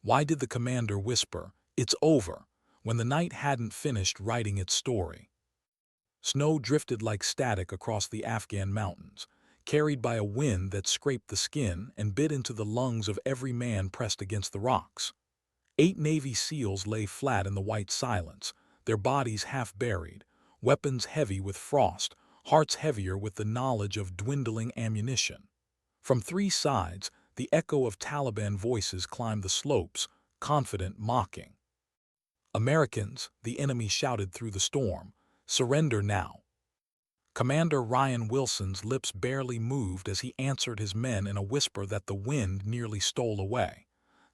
Why did the commander whisper, "It's over," when the night hadn't finished writing its story? Snow drifted like static across the Afghan mountains, carried by a wind that scraped the skin and bit into the lungs of every man pressed against the rocks. 8 Navy SEALs lay flat in the white silence, their bodies half buried, weapons heavy with frost, hearts heavier with the knowledge of dwindling ammunition. From 3 sides, the echo of Taliban voices climbed the slopes, confident, mocking. "Americans," the enemy shouted through the storm, "surrender now." Commander Ryan Wilson's lips barely moved as he answered his men in a whisper that the wind nearly stole away.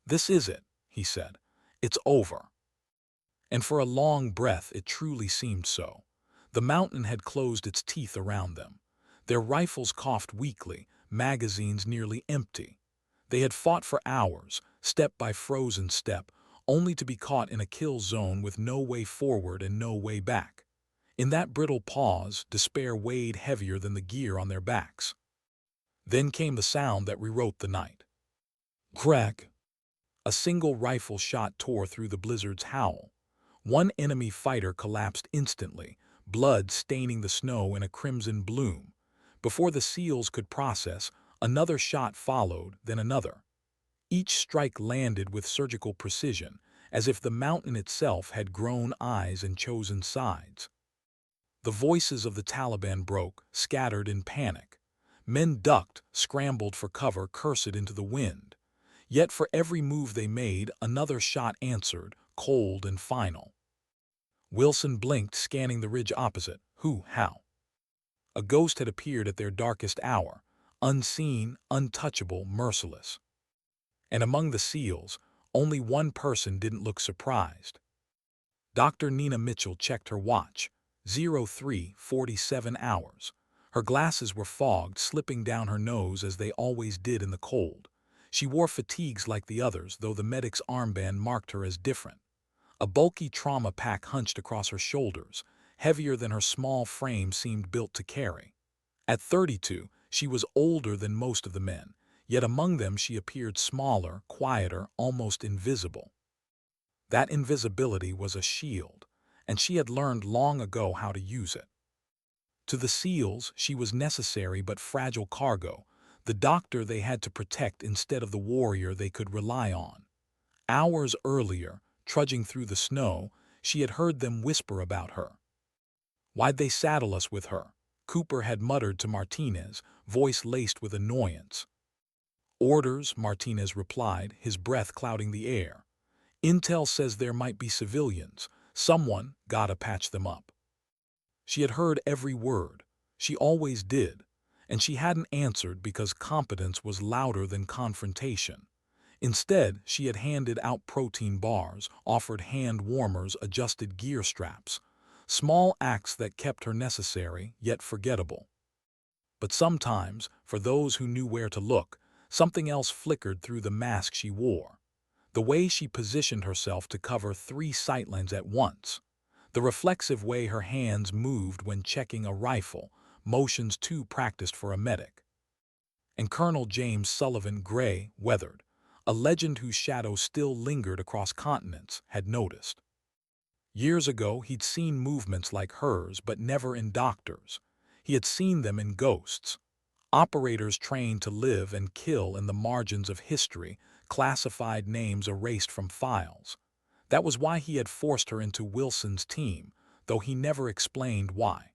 "This is it," he said. "It's over." And for a long breath it truly seemed so. The mountain had closed its teeth around them. Their rifles coughed weakly, magazines nearly empty. They had fought for hours, step by frozen step, only to be caught in a kill zone with no way forward and no way back. In that brittle pause, despair weighed heavier than the gear on their backs. Then came the sound that rewrote the night. Crack! A single rifle shot tore through the blizzard's howl. One enemy fighter collapsed instantly, blood staining the snow in a crimson bloom. Before the SEALs could process, another shot followed, then another. Each strike landed with surgical precision, as if the mountain itself had grown eyes and chosen sides. The voices of the Taliban broke, scattered in panic. Men ducked, scrambled for cover, cursed into the wind. Yet for every move they made, another shot answered, cold and final. Wilson blinked, scanning the ridge opposite. Who? How? A ghost had appeared at their darkest hour, unseen, untouchable, merciless. And among the SEALs, only one person didn't look surprised. Dr. Nina Mitchell checked her watch. 03:47 hours. Her glasses were fogged, slipping down her nose as they always did in the cold. She wore fatigues like the others, though the medic's armband marked her as different. A bulky trauma pack hunched across her shoulders, heavier than her small frame seemed built to carry. At 32, she was older than most of the men, yet among them she appeared smaller, quieter, almost invisible. That invisibility was a shield, and she had learned long ago how to use it. To the SEALs, she was necessary but fragile cargo, the doctor they had to protect instead of the warrior they could rely on. Hours earlier, trudging through the snow, she had heard them whisper about her. "Why'd they saddle us with her?" Cooper had muttered to Martinez, voice laced with annoyance. "Orders," Martinez replied, his breath clouding the air. "Intel says there might be civilians. Someone gotta patch them up." She had heard every word. She always did. And she hadn't answered because competence was louder than confrontation. Instead, she had handed out protein bars, offered hand warmers, adjusted gear straps. Small acts that kept her necessary, yet forgettable. But sometimes, for those who knew where to look, something else flickered through the mask she wore. The way she positioned herself to cover 3 sightlines at once. The reflexive way her hands moved when checking a rifle, motions too practiced for a medic. And Colonel James Sullivan, gray, weathered, a legend whose shadow still lingered across continents, had noticed. Years ago, he'd seen movements like hers, but never in doctors. He had seen them in ghosts. Operators trained to live and kill in the margins of history, classified names erased from files. That was why he had forced her into Wilson's team, though he never explained why.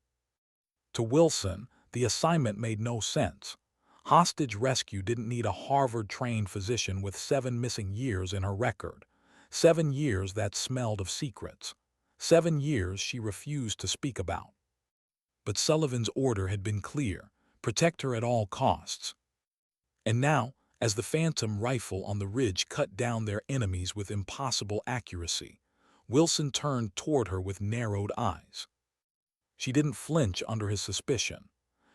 To Wilson, the assignment made no sense. Hostage rescue didn't need a Harvard-trained physician with 7 missing years in her record. 7 years that smelled of secrets. 7 years she refused to speak about. But Sullivan's order had been clear: protect her at all costs. And now, as the phantom rifle on the ridge cut down their enemies with impossible accuracy, Wilson turned toward her with narrowed eyes. She didn't flinch under his suspicion.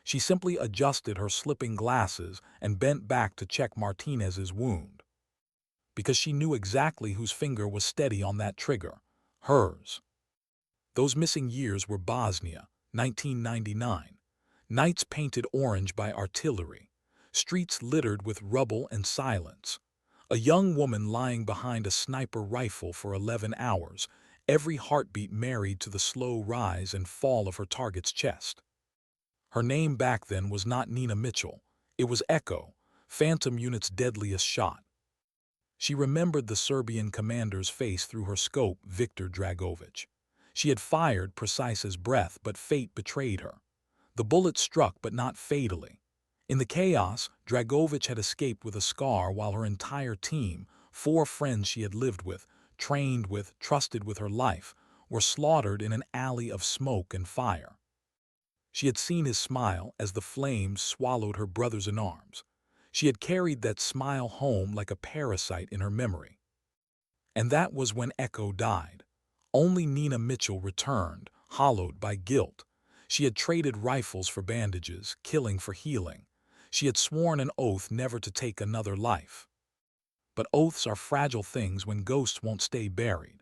She simply adjusted her slipping glasses and bent back to check Martinez's wound. Because she knew exactly whose finger was steady on that trigger. Hers. Those missing years were Bosnia, 1999. Nights painted orange by artillery. Streets littered with rubble and silence. A young woman lying behind a sniper rifle for 11 hours, every heartbeat married to the slow rise and fall of her target's chest. Her name back then was not Nina Mitchell. It was Echo, Phantom Unit's deadliest shot. She remembered the Serbian commander's face through her scope, Viktor Dragovich. She had fired precise as breath, but fate betrayed her. The bullet struck, but not fatally. In the chaos, Dragovich had escaped with a scar while her entire team, 4 friends she had lived with, trained with, trusted with her life, were slaughtered in an alley of smoke and fire. She had seen his smile as the flames swallowed her brothers in arms. She had carried that smile home like a parasite in her memory. And that was when Echo died. Only Nina Mitchell returned, hollowed by guilt. She had traded rifles for bandages, killing for healing. She had sworn an oath never to take another life. But oaths are fragile things when ghosts won't stay buried.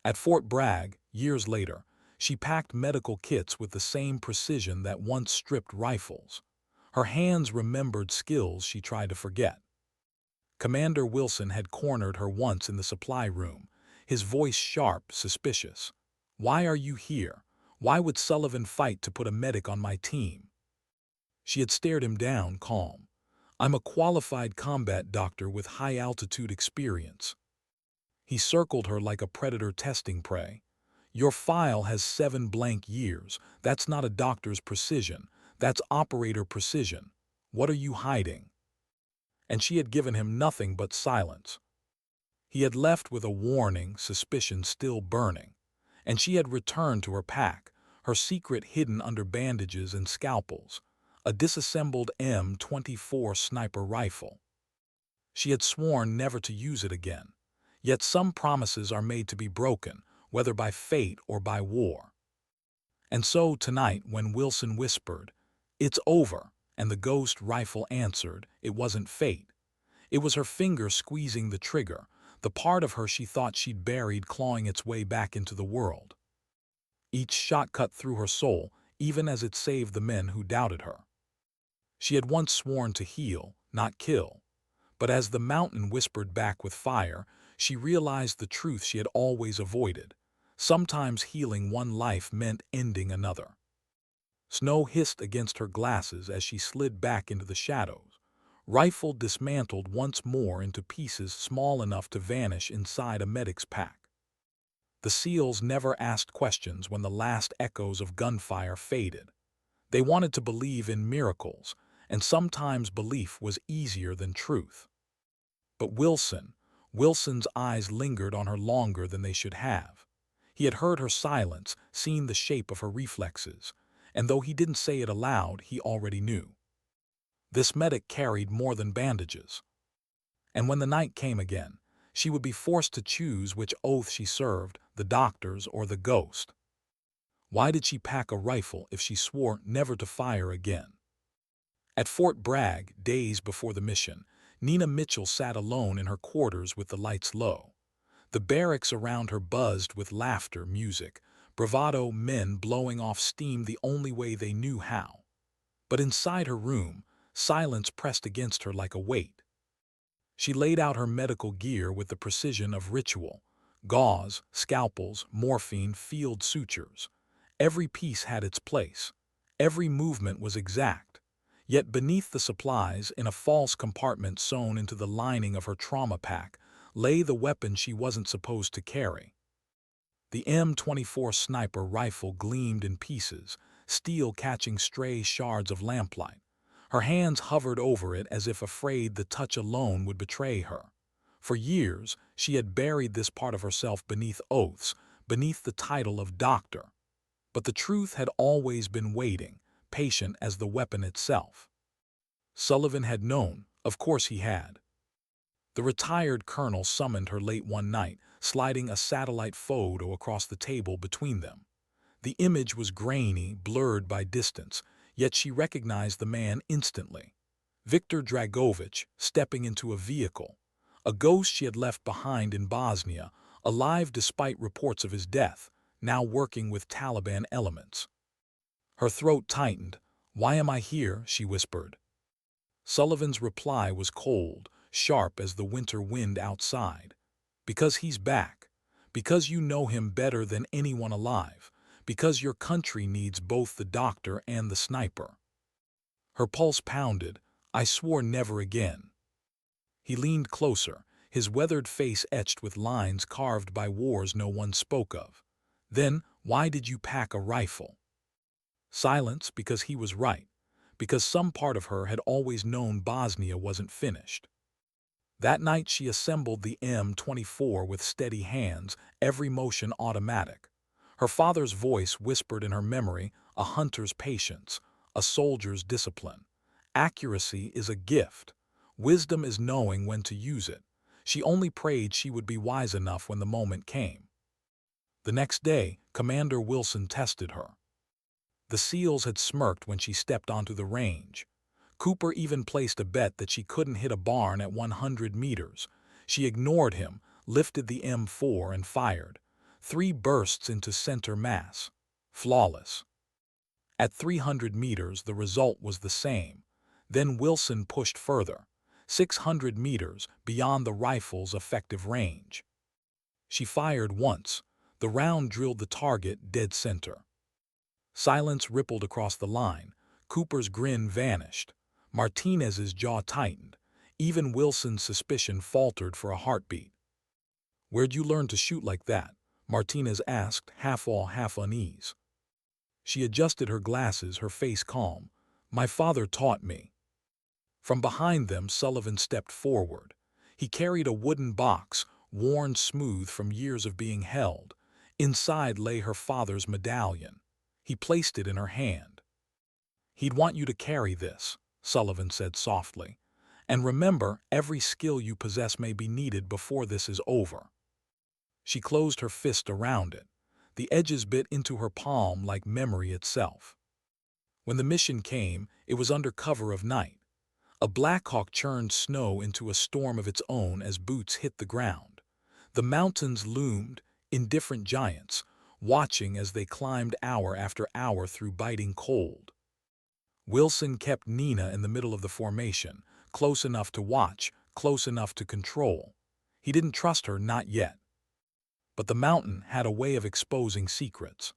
At Fort Bragg, years later, she packed medical kits with the same precision that once stripped rifles. Her hands remembered skills she tried to forget. Commander Wilson had cornered her once in the supply room, his voice sharp, suspicious. "Why are you here? Why would Sullivan fight to put a medic on my team?" She had stared him down, calm. "I'm a qualified combat doctor with high-altitude experience." He circled her like a predator testing prey. "Your file has 7 blank years. That's not a doctor's precision. That's operator precision. What are you hiding?" And she had given him nothing but silence. He had left with a warning, suspicion still burning. And she had returned to her pack, her secret hidden under bandages and scalpels, a disassembled M24 sniper rifle. She had sworn never to use it again. Yet some promises are made to be broken, whether by fate or by war. And so tonight, when Wilson whispered, "It's over," and the ghost rifle answered, it wasn't fate. It was her finger squeezing the trigger, the part of her she thought she'd buried clawing its way back into the world. Each shot cut through her soul, even as it saved the men who doubted her. She had once sworn to heal, not kill. But as the mountain whispered back with fire, she realized the truth she had always avoided. Sometimes healing one life meant ending another. Snow hissed against her glasses as she slid back into the shadows, rifle dismantled once more into pieces small enough to vanish inside a medic's pack. The SEALs never asked questions when the last echoes of gunfire faded. They wanted to believe in miracles, and sometimes belief was easier than truth. But Wilson's eyes lingered on her longer than they should have. He had heard her silence, seen the shape of her reflexes, and though he didn't say it aloud, he already knew. This medic carried more than bandages. And when the night came again, she would be forced to choose which oath she served, the doctor's or the ghost. Why did she pack a rifle if she swore never to fire again? At Fort Bragg, days before the mission, Nina Mitchell sat alone in her quarters with the lights low. The barracks around her buzzed with laughter, music, bravado men blowing off steam the only way they knew how. But inside her room, silence pressed against her like a weight. She laid out her medical gear with the precision of ritual: gauze, scalpels, morphine, field sutures. Every piece had its place. Every movement was exact. Yet beneath the supplies, in a false compartment sewn into the lining of her trauma pack, lay the weapon she wasn't supposed to carry. The M24 sniper rifle gleamed in pieces, steel catching stray shards of lamplight. Her hands hovered over it as if afraid the touch alone would betray her. For years, she had buried this part of herself beneath oaths, beneath the title of doctor. But the truth had always been waiting, patient as the weapon itself. Sullivan had known, of course he had. The retired colonel summoned her late one night, sliding a satellite photo across the table between them. The image was grainy, blurred by distance, yet she recognized the man instantly. Viktor Dragovich, stepping into a vehicle, a ghost she had left behind in Bosnia, alive despite reports of his death, now working with Taliban elements. Her throat tightened. "Why am I here?" she whispered. Sullivan's reply was cold, sharp as the winter wind outside. Because he's back. Because you know him better than anyone alive. Because your country needs both the doctor and the sniper. Her pulse pounded. I swore never again. He leaned closer, his weathered face etched with lines carved by wars no one spoke of. Then, why did you pack a rifle? Silence, because he was right. Because some part of her had always known Bosnia wasn't finished. That night she assembled the M24 with steady hands, every motion automatic. Her father's voice whispered in her memory, a hunter's patience, a soldier's discipline. Accuracy is a gift. Wisdom is knowing when to use it. She only prayed she would be wise enough when the moment came. The next day, Commander Wilson tested her. The SEALs had smirked when she stepped onto the range. Cooper even placed a bet that she couldn't hit a barn at 100 meters. She ignored him, lifted the M4 and fired. 3 bursts into center mass. Flawless. At 300 meters, the result was the same. Then Wilson pushed further. 600 meters beyond the rifle's effective range. She fired once. The round drilled the target dead center. Silence rippled across the line. Cooper's grin vanished. Martinez's jaw tightened. Even Wilson's suspicion faltered for a heartbeat. "Where'd you learn to shoot like that?" Martinez asked, half awe, half unease. She adjusted her glasses, her face calm. "My father taught me." From behind them, Sullivan stepped forward. He carried a wooden box, worn smooth from years of being held. Inside lay her father's medallion. He placed it in her hand. "He'd want you to carry this," Sullivan said softly. "And remember, every skill you possess may be needed before this is over." She closed her fist around it. The edges bit into her palm like memory itself. When the mission came, it was under cover of night. A Blackhawk churned snow into a storm of its own as boots hit the ground. The mountains loomed, indifferent giants, watching as they climbed hour after hour through biting cold. Wilson kept Nina in the middle of the formation, close enough to watch, close enough to control. He didn't trust her, not yet. But the mountain had a way of exposing secrets.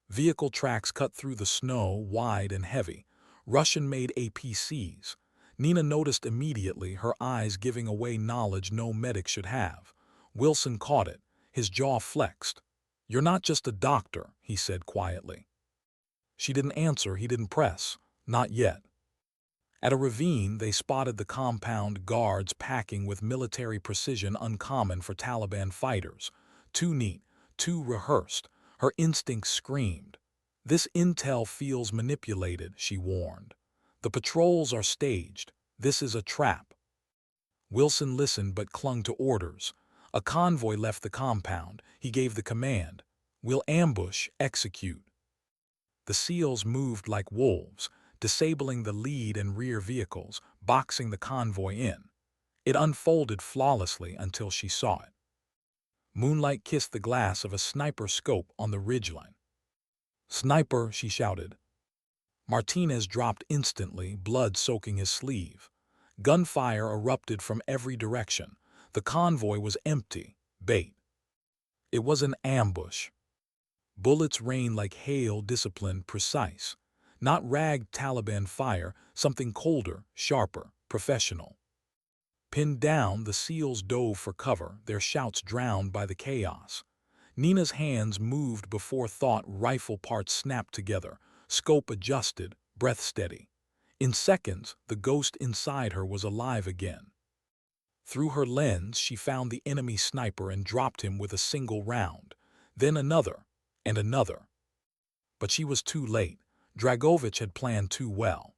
Vehicle tracks cut through the snow, wide and heavy. Russian-made APCs. Nina noticed immediately, her eyes giving away knowledge no medic should have. Wilson caught it. His jaw flexed. "You're not just a doctor," he said quietly. She didn't answer, he didn't press. Not yet. At a ravine, they spotted the compound guards packing with military precision uncommon for Taliban fighters. Too neat, too rehearsed. Her instincts screamed. "This intel feels manipulated," she warned. "The patrols are staged. This is a trap." Wilson listened but clung to orders. A convoy left the compound. He gave the command. "We'll ambush, execute." The SEALs moved like wolves, disabling the lead and rear vehicles, boxing the convoy in. It unfolded flawlessly until she saw it. Moonlight kissed the glass of a sniper scope on the ridgeline. "Sniper!" she shouted. Martinez dropped instantly, blood soaking his sleeve. Gunfire erupted from every direction. The convoy was empty. Bait. It was an ambush. Bullets rained like hail, disciplined, precise. Not ragged Taliban fire, something colder, sharper, professional. Pinned down, the SEALs dove for cover, their shouts drowned by the chaos. Nina's hands moved before thought, rifle parts snapped together, scope adjusted, breath steady. In seconds, the ghost inside her was alive again. Through her lens, she found the enemy sniper and dropped him with a single round. Then another, and another. But she was too late. Dragovich had planned too well.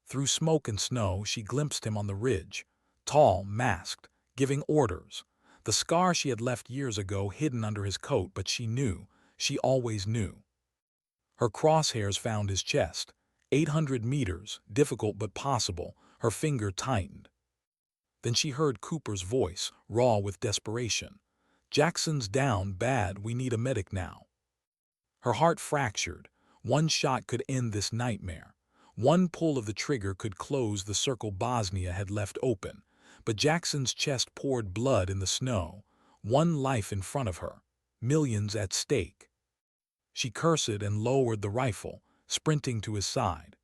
Through smoke and snow, she glimpsed him on the ridge, tall, masked, giving orders. The scar she had left years ago hidden under his coat, but she knew, she always knew. Her crosshairs found his chest. 800 meters, difficult but possible, her finger tightened. Then she heard Cooper's voice, raw with desperation. "Jackson's down bad, we need a medic now." Her heart fractured. One shot could end this nightmare. One pull of the trigger could close the circle Bosnia had left open. But Jackson's chest poured blood in the snow, one life in front of her, millions at stake. She cursed and lowered the rifle, sprinting to his side.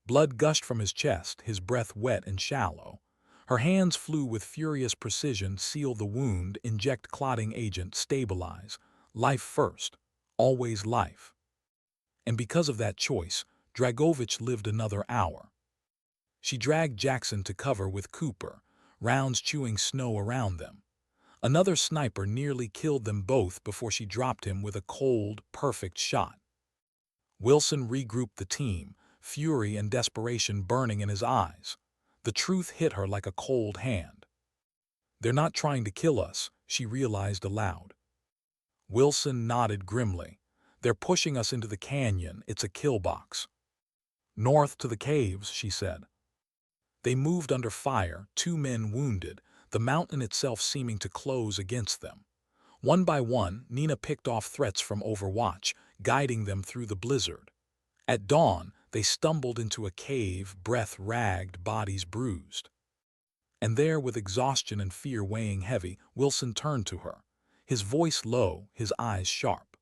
Blood gushed from his chest, his breath wet and shallow. Her hands flew with furious precision, seal the wound, inject clotting agent, stabilize. Life first, always life. And because of that choice, Dragovich lived another hour. She dragged Jackson to cover with Cooper, rounds chewing snow around them. Another sniper nearly killed them both before she dropped him with a cold, perfect shot. Wilson regrouped the team, fury and desperation burning in his eyes. The truth hit her like a cold hand. "They're not trying to kill us," she realized aloud. Wilson nodded grimly. "They're pushing us into the canyon. It's a kill box." "North to the caves," she said. They moved under fire, 2 men wounded, the mountain itself seeming to close against them. One by one, Nina picked off threats from Overwatch, guiding them through the blizzard. At dawn, they stumbled into a cave, breath ragged, bodies bruised. And there, with exhaustion and fear weighing heavy, Wilson turned to her, his voice low, his eyes sharp.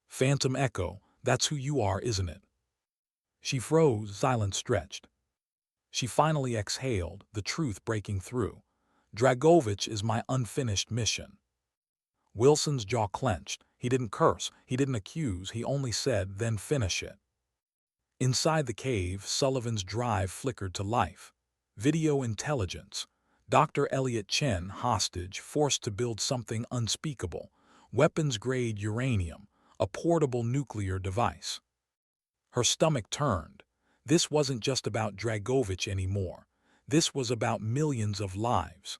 "Phantom Echo, that's who you are, isn't it?" She froze, silence stretched. She finally exhaled, the truth breaking through. "Dragovich is my unfinished mission." Wilson's jaw clenched. He didn't curse, he didn't accuse, he only said, "Then finish it." Inside the cave, Sullivan's drive flickered to life. Video intelligence. Dr. Elliot Chen, hostage, forced to build something unspeakable. Weapons-grade uranium, a portable nuclear device. Her stomach turned. This wasn't just about Dragovich anymore. This was about millions of lives.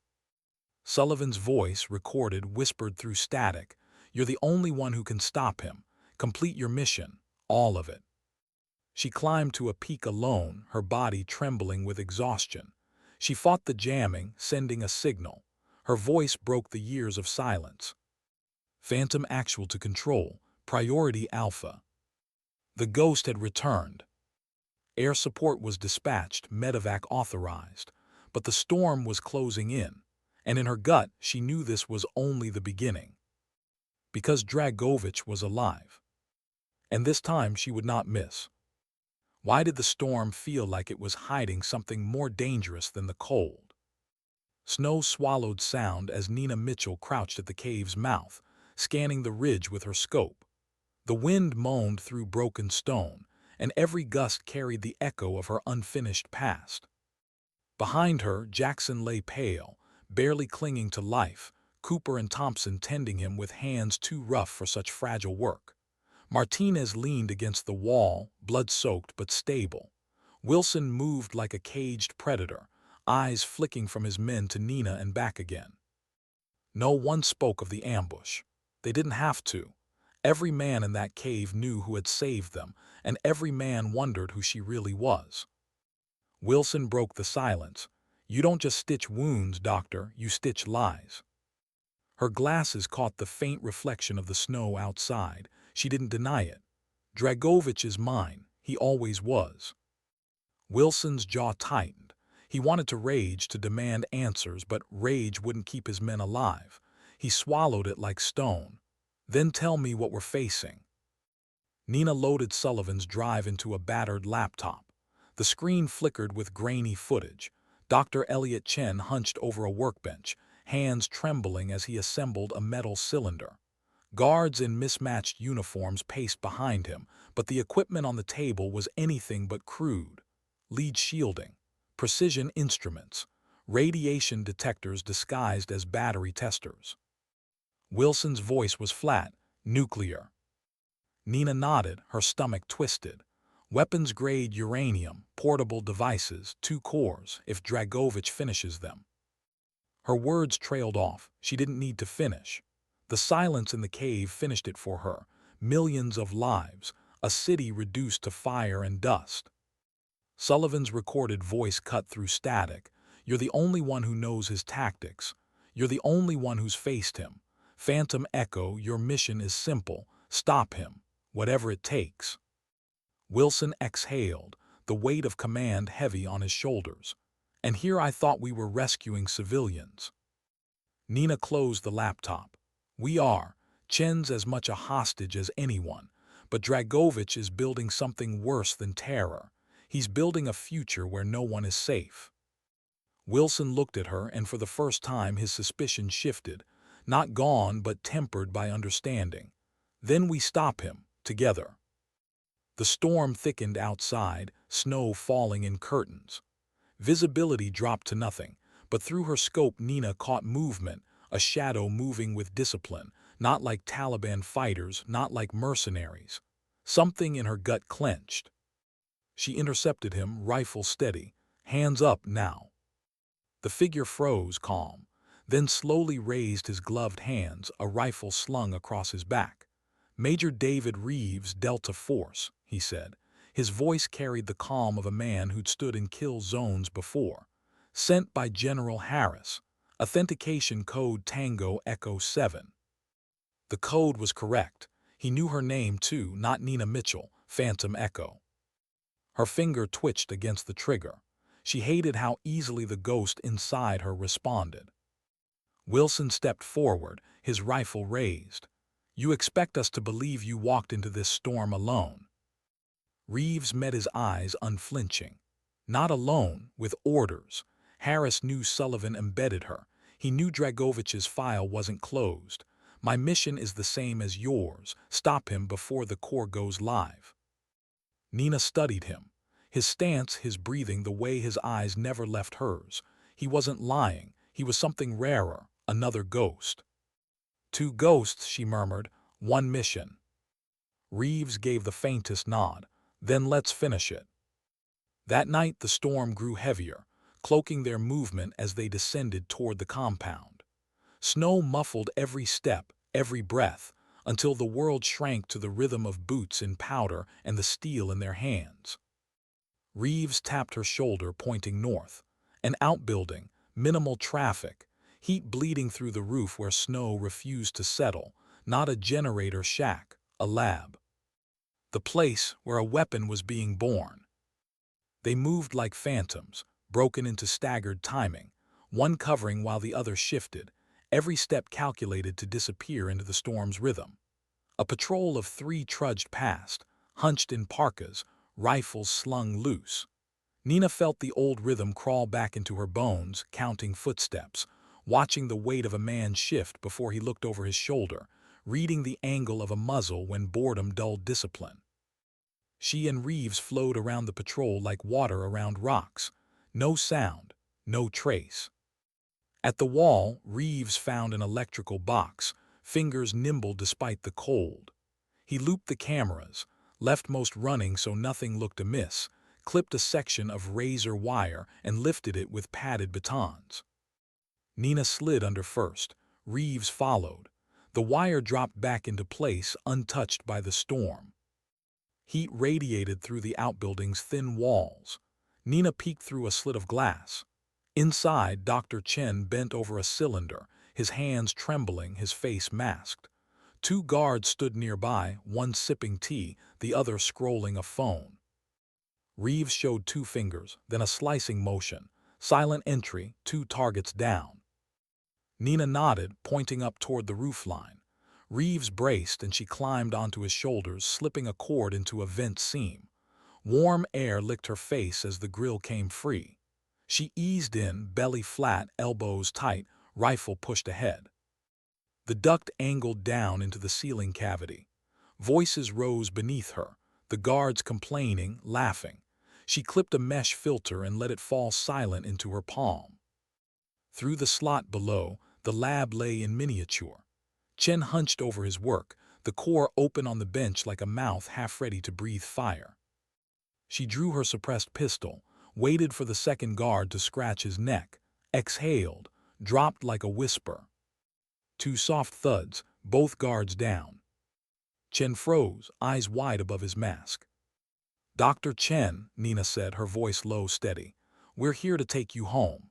Sullivan's voice, recorded, whispered through static, "You're the only one who can stop him. Complete your mission, all of it." She climbed to a peak alone, her body trembling with exhaustion. She fought the jamming, sending a signal. Her voice broke the years of silence. "Phantom actual to control, priority alpha." The ghost had returned. Air support was dispatched, medevac authorized. But the storm was closing in, and in her gut she knew this was only the beginning. Because Dragovich was alive. And this time she would not miss. Why did the storm feel like it was hiding something more dangerous than the cold? Snow swallowed sound as Nina Mitchell crouched at the cave's mouth, scanning the ridge with her scope. The wind moaned through broken stone, and every gust carried the echo of her unfinished past. Behind her, Jackson lay pale, barely clinging to life, Cooper and Thompson tending him with hands too rough for such fragile work. Martinez leaned against the wall, blood-soaked but stable. Wilson moved like a caged predator, eyes flicking from his men to Nina and back again. No one spoke of the ambush. They didn't have to. Every man in that cave knew who had saved them, and every man wondered who she really was. Wilson broke the silence. "You don't just stitch wounds, doctor, you stitch lies." Her glasses caught the faint reflection of the snow outside. She didn't deny it. "Dragovich is mine. He always was." Wilson's jaw tightened. He wanted to rage, to demand answers, but rage wouldn't keep his men alive. He swallowed it like stone. "Then tell me what we're facing." Nina loaded Sullivan's drive into a battered laptop. The screen flickered with grainy footage. Dr. Elliot Chen hunched over a workbench, hands trembling as he assembled a metal cylinder. Guards in mismatched uniforms paced behind him, but the equipment on the table was anything but crude. Lead shielding, precision instruments, radiation detectors disguised as battery testers. Wilson's voice was flat, "Nuclear." Nina nodded, her stomach twisted. "Weapons-grade uranium, portable devices, 2 cores, if Dragovich finishes them." Her words trailed off. She didn't need to finish. The silence in the cave finished it for her. Millions of lives, a city reduced to fire and dust. Sullivan's recorded voice cut through static. "You're the only one who knows his tactics. You're the only one who's faced him. Phantom Echo, your mission is simple. Stop him, whatever it takes." Wilson exhaled, the weight of command heavy on his shoulders. and here I thought we were rescuing civilians. Nina closed the laptop. We are. Chen's as much a hostage as anyone, but Dragovich is building something worse than terror. He's building a future where no one is safe. Wilson looked at her, and for the first time his suspicion shifted, not gone but tempered by understanding. Then we stop him, together. The storm thickened outside, snow falling in curtains. Visibility dropped to nothing, but through her scope Nina caught movement, a shadow moving with discipline, not like Taliban fighters, not like mercenaries. Something in her gut clenched. She intercepted him, rifle steady. Hands up now. The figure froze, calm, then slowly raised his gloved hands, a rifle slung across his back. Major David Reeves, Delta Force, he said. His voice carried the calm of a man who'd stood in kill zones before. Sent by General Harris. Authentication code Tango Echo 7. The code was correct. He knew her name too, not Nina Mitchell, Phantom Echo. Her finger twitched against the trigger. She hated how easily the ghost inside her responded. Wilson stepped forward, his rifle raised. You expect us to believe you walked into this storm alone? Reeves met his eyes unflinching. Not alone, with orders. Harris knew Sullivan embedded her. He knew Dragovich's file wasn't closed. My mission is the same as yours. Stop him before the Corps goes live. Nina studied him. His stance, his breathing, the way his eyes never left hers. He wasn't lying. He was something rarer, another ghost. 2 ghosts, she murmured. 1 mission. Reeves gave the faintest nod. Then let's finish it. That night the storm grew heavier, cloaking their movement as they descended toward the compound. Snow muffled every step, every breath, until the world shrank to the rhythm of boots in powder and the steel in their hands. Reeves tapped her shoulder, pointing north. An outbuilding, minimal traffic, heat bleeding through the roof where snow refused to settle, not a generator shack, a lab. The place where a weapon was being born. They moved like phantoms, broken into staggered timing, one covering while the other shifted, every step calculated to disappear into the storm's rhythm. A patrol of 3 trudged past, hunched in parkas, rifles slung loose. Nina felt the old rhythm crawl back into her bones, counting footsteps, watching the weight of a man shift before he looked over his shoulder, reading the angle of a muzzle when boredom dulled discipline. She and Reeves flowed around the patrol like water around rocks. No sound, no trace. At the wall, Reeves found an electrical box, fingers nimble despite the cold. He looped the cameras, leftmost running so nothing looked amiss, clipped a section of razor wire and lifted it with padded batons. Nina slid under first. Reeves followed. The wire dropped back into place, untouched by the storm. Heat radiated through the outbuilding's thin walls. Nina peeked through a slit of glass. Inside, Dr. Chen bent over a cylinder, his hands trembling, his face masked. 2 guards stood nearby, one sipping tea, the other scrolling a phone. Reeves showed 2 fingers, then a slicing motion. Silent entry, 2 targets down. Nina nodded, pointing up toward the roofline. Reeves braced and she climbed onto his shoulders, slipping a cord into a vent seam. Warm air licked her face as the grill came free. She eased in, belly flat, elbows tight, rifle pushed ahead. The duct angled down into the ceiling cavity. Voices rose beneath her, the guards complaining, laughing. She clipped a mesh filter and let it fall silent into her palm. Through the slot below, the lab lay in miniature. Chen hunched over his work, the core open on the bench like a mouth half ready to breathe fire. She drew her suppressed pistol, waited for the second guard to scratch his neck, exhaled, dropped like a whisper. 2 soft thuds, both guards down. Chen froze, eyes wide above his mask. Dr. Chen, Nina said, her voice low, steady. We're here to take you home.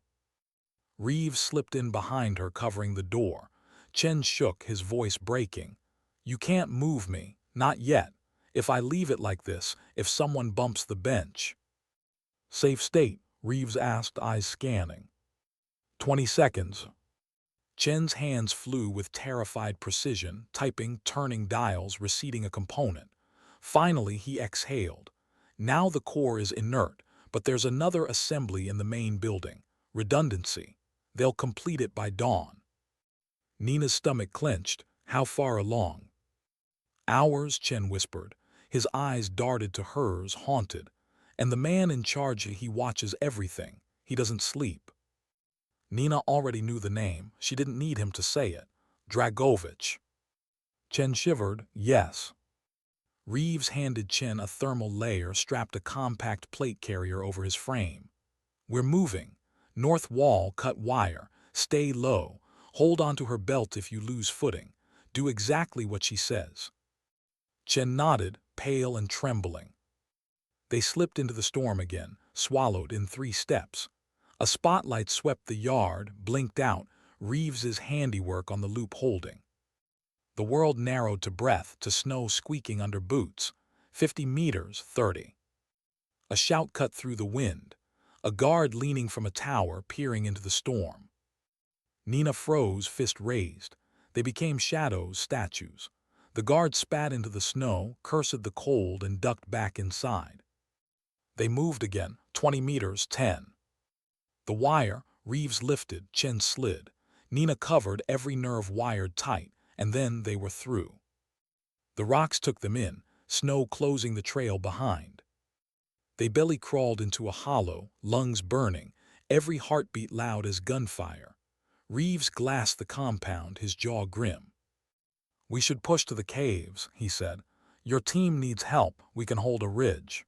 Reeves slipped in behind her, covering the door. Chen shook, his voice breaking. You can't move me, not yet. If I leave it like this, if someone bumps the bench. Safe state, Reeves asked, eyes scanning. 20 seconds. Chen's hands flew with terrified precision, typing, turning dials, reseating a component. Finally, he exhaled. Now the core is inert, but there's another assembly in the main building. Redundancy. They'll complete it by dawn. Nina's stomach clenched. How far along? Hours, Chen whispered. His eyes darted to hers, haunted. And the man in charge, he watches everything. He doesn't sleep. Nina already knew the name. She didn't need him to say it. Dragovich. Chen shivered. Yes. Reeves handed Chen a thermal layer, strapped a compact plate carrier over his frame. We're moving. North wall, cut wire. Stay low. Hold onto her belt if you lose footing. Do exactly what she says. Chen nodded, pale and trembling. They slipped into the storm again, swallowed in 3 steps. A spotlight swept the yard, blinked out, Reeves's handiwork on the loop holding. The world narrowed to breath, to snow squeaking under boots. 50 meters, 30. A shout cut through the wind. A guard leaning from a tower, peering into the storm. Nina froze, fist raised. They became shadows, statues. The guard spat into the snow, cursed the cold, and ducked back inside. They moved again, 20 meters, 10. The wire, Reeves lifted, Chen slid. Nina covered, every nerve wired tight, and then they were through. The rocks took them in, snow closing the trail behind. They belly crawled into a hollow, lungs burning, every heartbeat loud as gunfire. Reeves glassed the compound, his jaw grim. We should push to the caves, he said. Your team needs help, we can hold a ridge.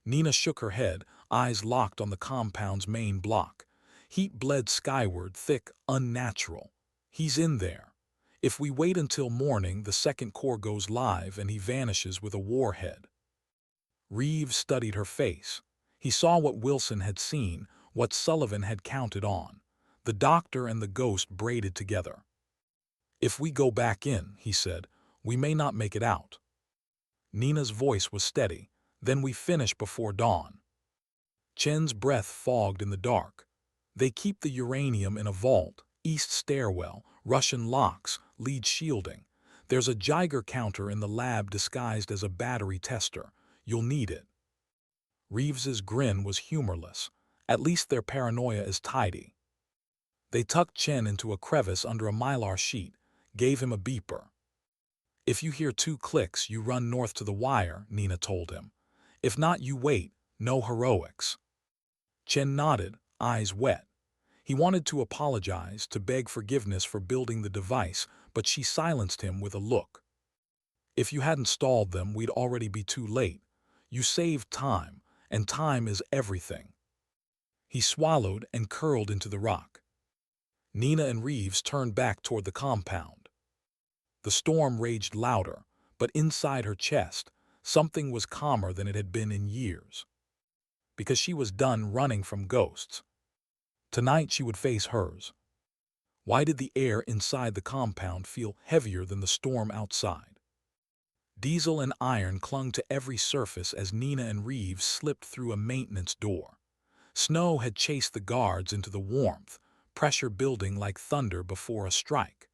Nina shook her head, eyes locked on the compound's main block. Heat bled skyward, thick, unnatural. He's in there. If we wait until morning, the second core goes live and he vanishes with a warhead. Reeves studied her face. He saw what Wilson had seen, what Sullivan had counted on. The doctor and the ghost braided together. If we go back in, he said, we may not make it out. Nina's voice was steady. Then we finish before dawn. Chen's breath fogged in the dark. They keep the uranium in a vault, east stairwell, Russian locks, lead shielding. There's a Geiger counter in the lab disguised as a battery tester. You'll need it. Reeves's grin was humorless. At least their paranoia is tidy. They tucked Chen into a crevice under a mylar sheet, gave him a beeper. If you hear 2 clicks, you run north to the wire, Nina told him. If not, you wait. No heroics. Chen nodded, eyes wet. He wanted to apologize, to beg forgiveness for building the device, but she silenced him with a look. If you hadn't stalled them, we'd already be too late. You saved time, and time is everything. He swallowed and curled into the rock. Nina and Reeves turned back toward the compound. The storm raged louder, but inside her chest, something was calmer than it had been in years. Because she was done running from ghosts. Tonight she would face hers. Why did the air inside the compound feel heavier than the storm outside? Diesel and iron clung to every surface as Nina and Reeves slipped through a maintenance door. Snow had chased the guards into the warmth, pressure building like thunder before a strike.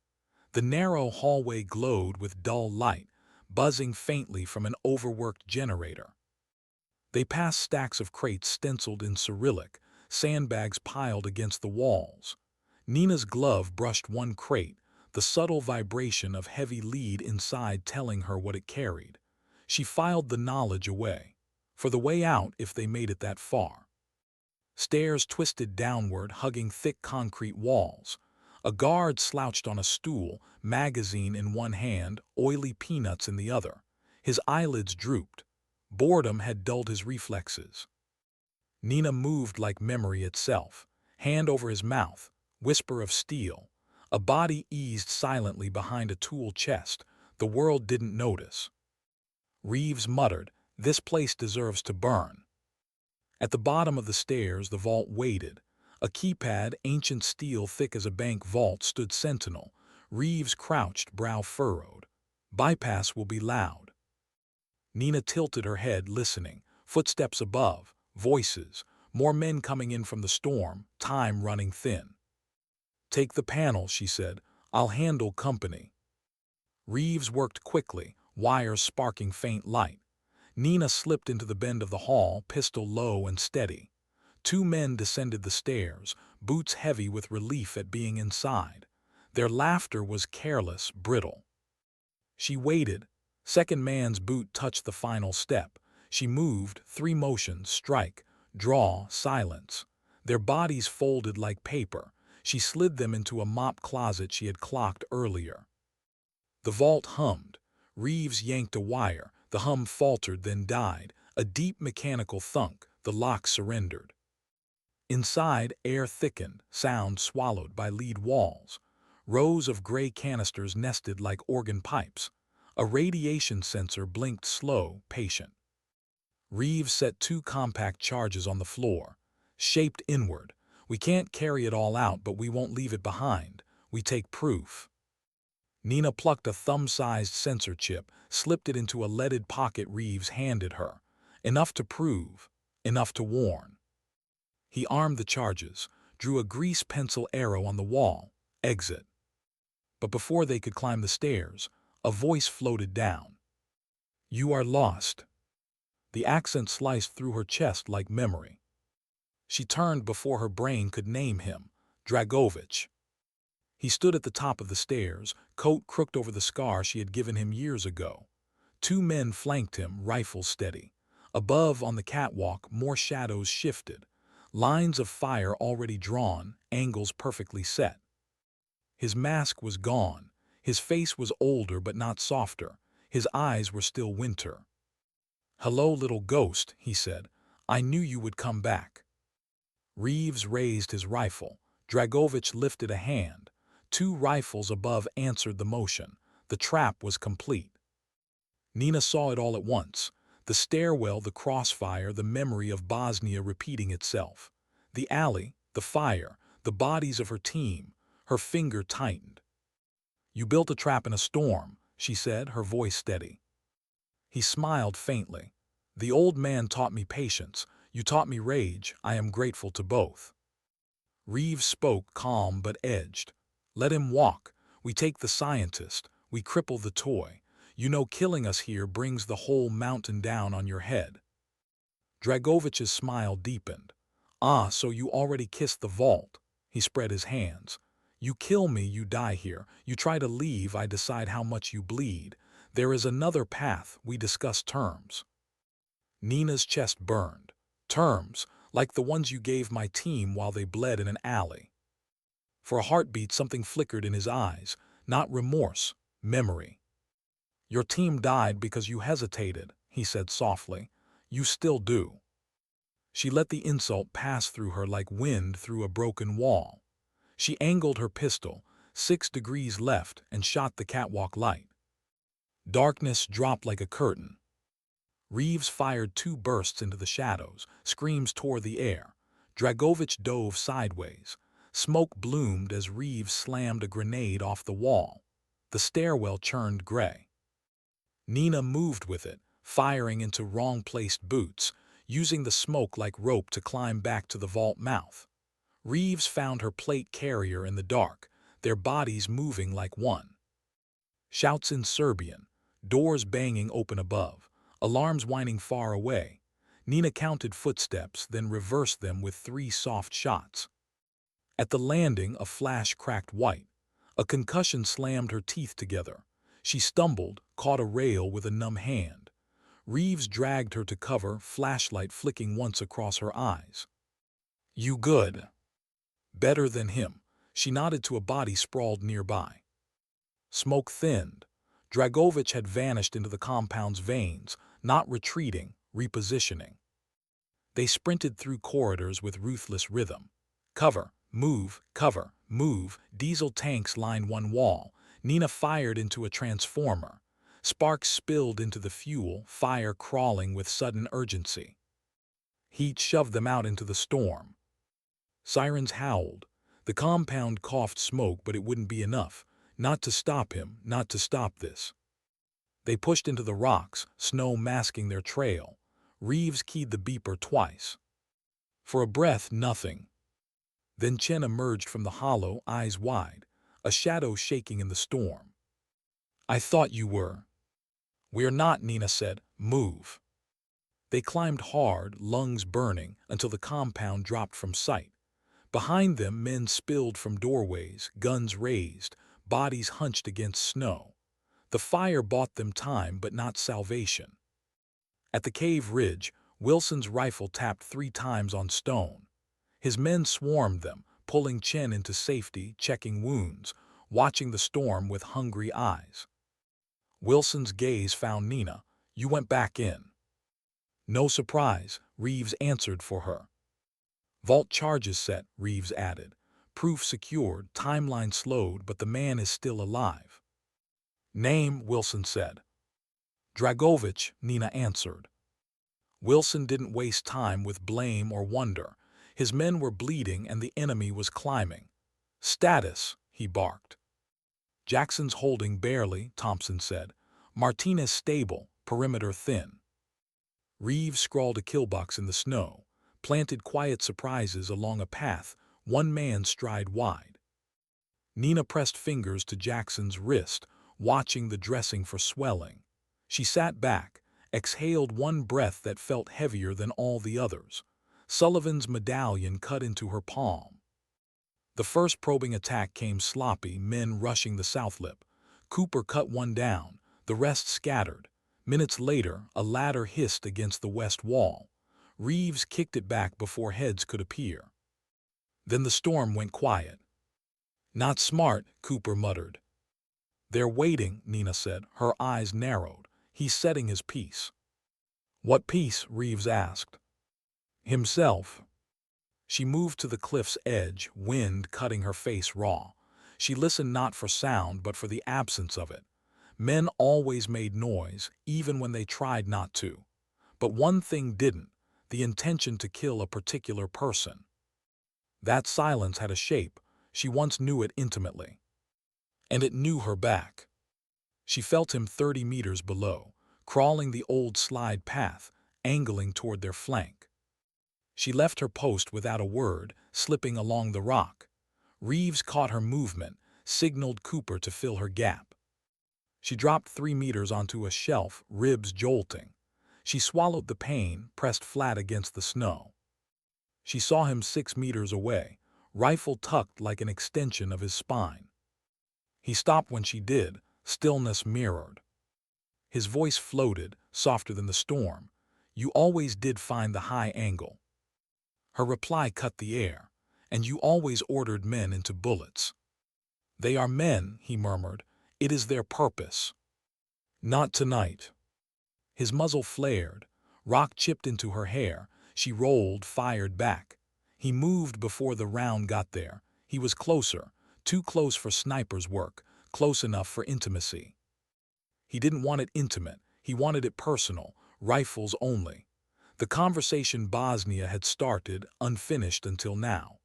The narrow hallway glowed with dull light, buzzing faintly from an overworked generator. They passed stacks of crates stenciled in Cyrillic, sandbags piled against the walls. Nina's glove brushed one crate, the subtle vibration of heavy lead inside telling her what it carried. She filed the knowledge away, for the way out if they made it that far. Stairs twisted downward, hugging thick concrete walls. A guard slouched on a stool, magazine in one hand, oily peanuts in the other. His eyelids drooped. Boredom had dulled his reflexes. Nina moved like memory itself, hand over his mouth, whisper of steel. A body eased silently behind a tool chest. The world didn't notice. Reeves muttered, "This place deserves to burn." At the bottom of the stairs, the vault waited. A keypad, ancient steel thick as a bank vault, stood sentinel. Reeves crouched, brow furrowed. Bypass will be loud. Nina tilted her head, listening. Footsteps above, voices, More men coming in from the storm, time running thin. "Take the panel," she said. "I'll handle company." Reeves worked quickly, wires sparking faint light. Nina slipped into the bend of the hall, pistol low and steady. Two men descended the stairs, boots heavy with relief at being inside. Their laughter was careless, brittle. She waited. Second man's boot touched the final step. She moved, 3 motions, strike, draw, silence. Their bodies folded like paper. She slid them into a mop closet she had clocked earlier. The vault hummed. Reeves yanked a wire. The hum faltered, then died. A deep mechanical thunk. The lock surrendered. Inside, air thickened, sound swallowed by lead walls. Rows of gray canisters nested like organ pipes. A radiation sensor blinked slow, patient. Reeves set 2 compact charges on the floor. Shaped inward. "We can't carry it all out, but we won't leave it behind. We take proof." Nina plucked a thumb-sized sensor chip, slipped it into a leaded pocket Reeves handed her. Enough to prove, enough to warn. He armed the charges, drew a grease pencil arrow on the wall. Exit. But before they could climb the stairs, a voice floated down. "You are lost." The accent sliced through her chest like memory. She turned before her brain could name him. Dragovich. He stood at the top of the stairs, coat crooked over the scar she had given him years ago. 2 men flanked him, rifles steady. Above, on the catwalk, more shadows shifted. Lines of fire already drawn, angles perfectly set. His mask was gone. His face was older but not softer. His eyes were still winter. "Hello, little ghost," he said. "I knew you would come back." Reeves raised his rifle. Dragovich lifted a hand. 2 rifles above answered the motion. The trap was complete. Nina saw it all at once. The stairwell, the crossfire, the memory of Bosnia repeating itself. The alley, the fire, the bodies of her team. Her finger tightened. "You built a trap in a storm," she said, her voice steady. He smiled faintly. "The old man taught me patience. You taught me rage. I am grateful to both." Reeves spoke, calm but edged. "Let him walk. We take the scientist. We cripple the toy. You know, killing us here brings the whole mountain down on your head." Dragovich's smile deepened. "Ah, so you already kissed the vault." He spread his hands. "You kill me, you die here. You try to leave, I decide how much you bleed. There is another path, we discuss terms." Nina's chest burned. "Terms, like the ones you gave my team while they bled in an alley." For a heartbeat, something flickered in his eyes. Not remorse, memory. "Your team died because you hesitated," he said softly. "You still do." She let the insult pass through her like wind through a broken wall. She angled her pistol, 6 degrees left, and shot the catwalk light. Darkness dropped like a curtain. Reeves fired 2 bursts into the shadows. Screams tore the air. Dragovich dove sideways. Smoke bloomed as Reeves slammed a grenade off the wall. The stairwell churned gray. Nina moved with it, firing into wrong-placed boots, using the smoke like rope to climb back to the vault mouth. Reeves found her plate carrier in the dark, their bodies moving like one. Shouts in Serbian, doors banging open above, alarms whining far away. Nina counted footsteps, then reversed them with 3 soft shots. At the landing, a flash cracked white. A concussion slammed her teeth together. She stumbled, caught a rail with a numb hand. Reeves dragged her to cover, flashlight flicking once across her eyes. "You good?" "Better than him." She nodded to a body sprawled nearby. Smoke thinned. Dragovich had vanished into the compound's veins, not retreating, repositioning. They sprinted through corridors with ruthless rhythm. Cover, move, cover, move. Diesel tanks lined one wall. Nina fired into a transformer. Sparks spilled into the fuel, fire crawling with sudden urgency. Heat shoved them out into the storm. Sirens howled. The compound coughed smoke, but it wouldn't be enough. Not to stop him, not to stop this. They pushed into the rocks, snow masking their trail. Reeves keyed the beeper twice. For a breath, nothing. Then Chen emerged from the hollow, eyes wide, a shadow shaking in the storm. I thought you were. We're not, Nina said. Move. They climbed hard, lungs burning, until the compound dropped from sight. Behind them, men spilled from doorways, guns raised, bodies hunched against snow. The fire bought them time, but not salvation. At the cave ridge, Wilson's rifle tapped 3 times on stone. His men swarmed them, pulling Chen into safety, checking wounds, watching the storm with hungry eyes. Wilson's gaze found Nina. You went back in. No surprise, Reeves answered for her. Vault charges set, Reeves added. Proof secured, timeline slowed, but the man is still alive. Name, Wilson said. Dragovich, Nina answered. Wilson didn't waste time with blame or wonder. His men were bleeding and the enemy was climbing. Status, he barked. Jackson's holding barely, Thompson said. Martinez stable, perimeter thin. Reeves scrawled a killbox in the snow, planted quiet surprises along a path, 1 man's stride wide. Nina pressed fingers to Jackson's wrist, watching the dressing for swelling. She sat back, exhaled 1 breath that felt heavier than all the others. Sullivan's medallion cut into her palm. The first probing attack came sloppy, men rushing the south lip. Cooper cut 1 down, the rest scattered. Minutes later, a ladder hissed against the west wall. Reeves kicked it back before heads could appear. Then the storm went quiet. Not smart, Cooper muttered. They're waiting, Nina said, her eyes narrowed. He's setting his piece. What piece? Reeves asked. Himself. She moved to the cliff's edge, wind cutting her face raw. She listened not for sound, but for the absence of it. Men always made noise, even when they tried not to. But one thing didn't, the intention to kill a particular person. That silence had a shape. She once knew it intimately. And it knew her back. She felt him 30 meters below, crawling the old slide path, angling toward their flank. She left her post without a word, slipping along the rock. Reeves caught her movement, signaled Cooper to fill her gap. She dropped 3 meters onto a shelf, ribs jolting. She swallowed the pain, pressed flat against the snow. She saw him 6 meters away, rifle tucked like an extension of his spine. He stopped when she did, stillness mirrored. His voice floated, softer than the storm. You always did find the high angle. Her reply cut the air. And you always ordered men into bullets. They are men, he murmured. It is their purpose. Not tonight. His muzzle flared. Rock chipped into her hair. She rolled, fired back. He moved before the round got there. He was closer, too close for sniper's work, close enough for intimacy. He didn't want it intimate. He wanted it personal, rifles only. The conversation Bosnia had started, unfinished until now.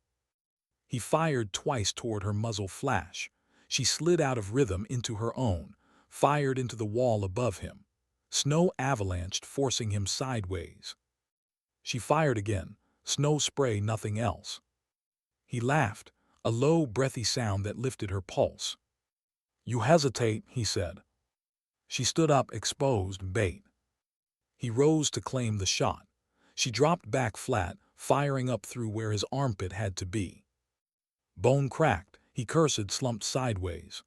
He fired twice toward her muzzle flash. She slid out of rhythm into her own, fired into the wall above him. Snow avalanched, forcing him sideways. She fired again, snow spray, nothing else. He laughed, a low, breathy sound that lifted her pulse. You hesitate, he said. She stood up, exposed, bait. He rose to claim the shot. She dropped back flat, firing up through where his armpit had to be. Bone cracked, he cursed, slumped sideways.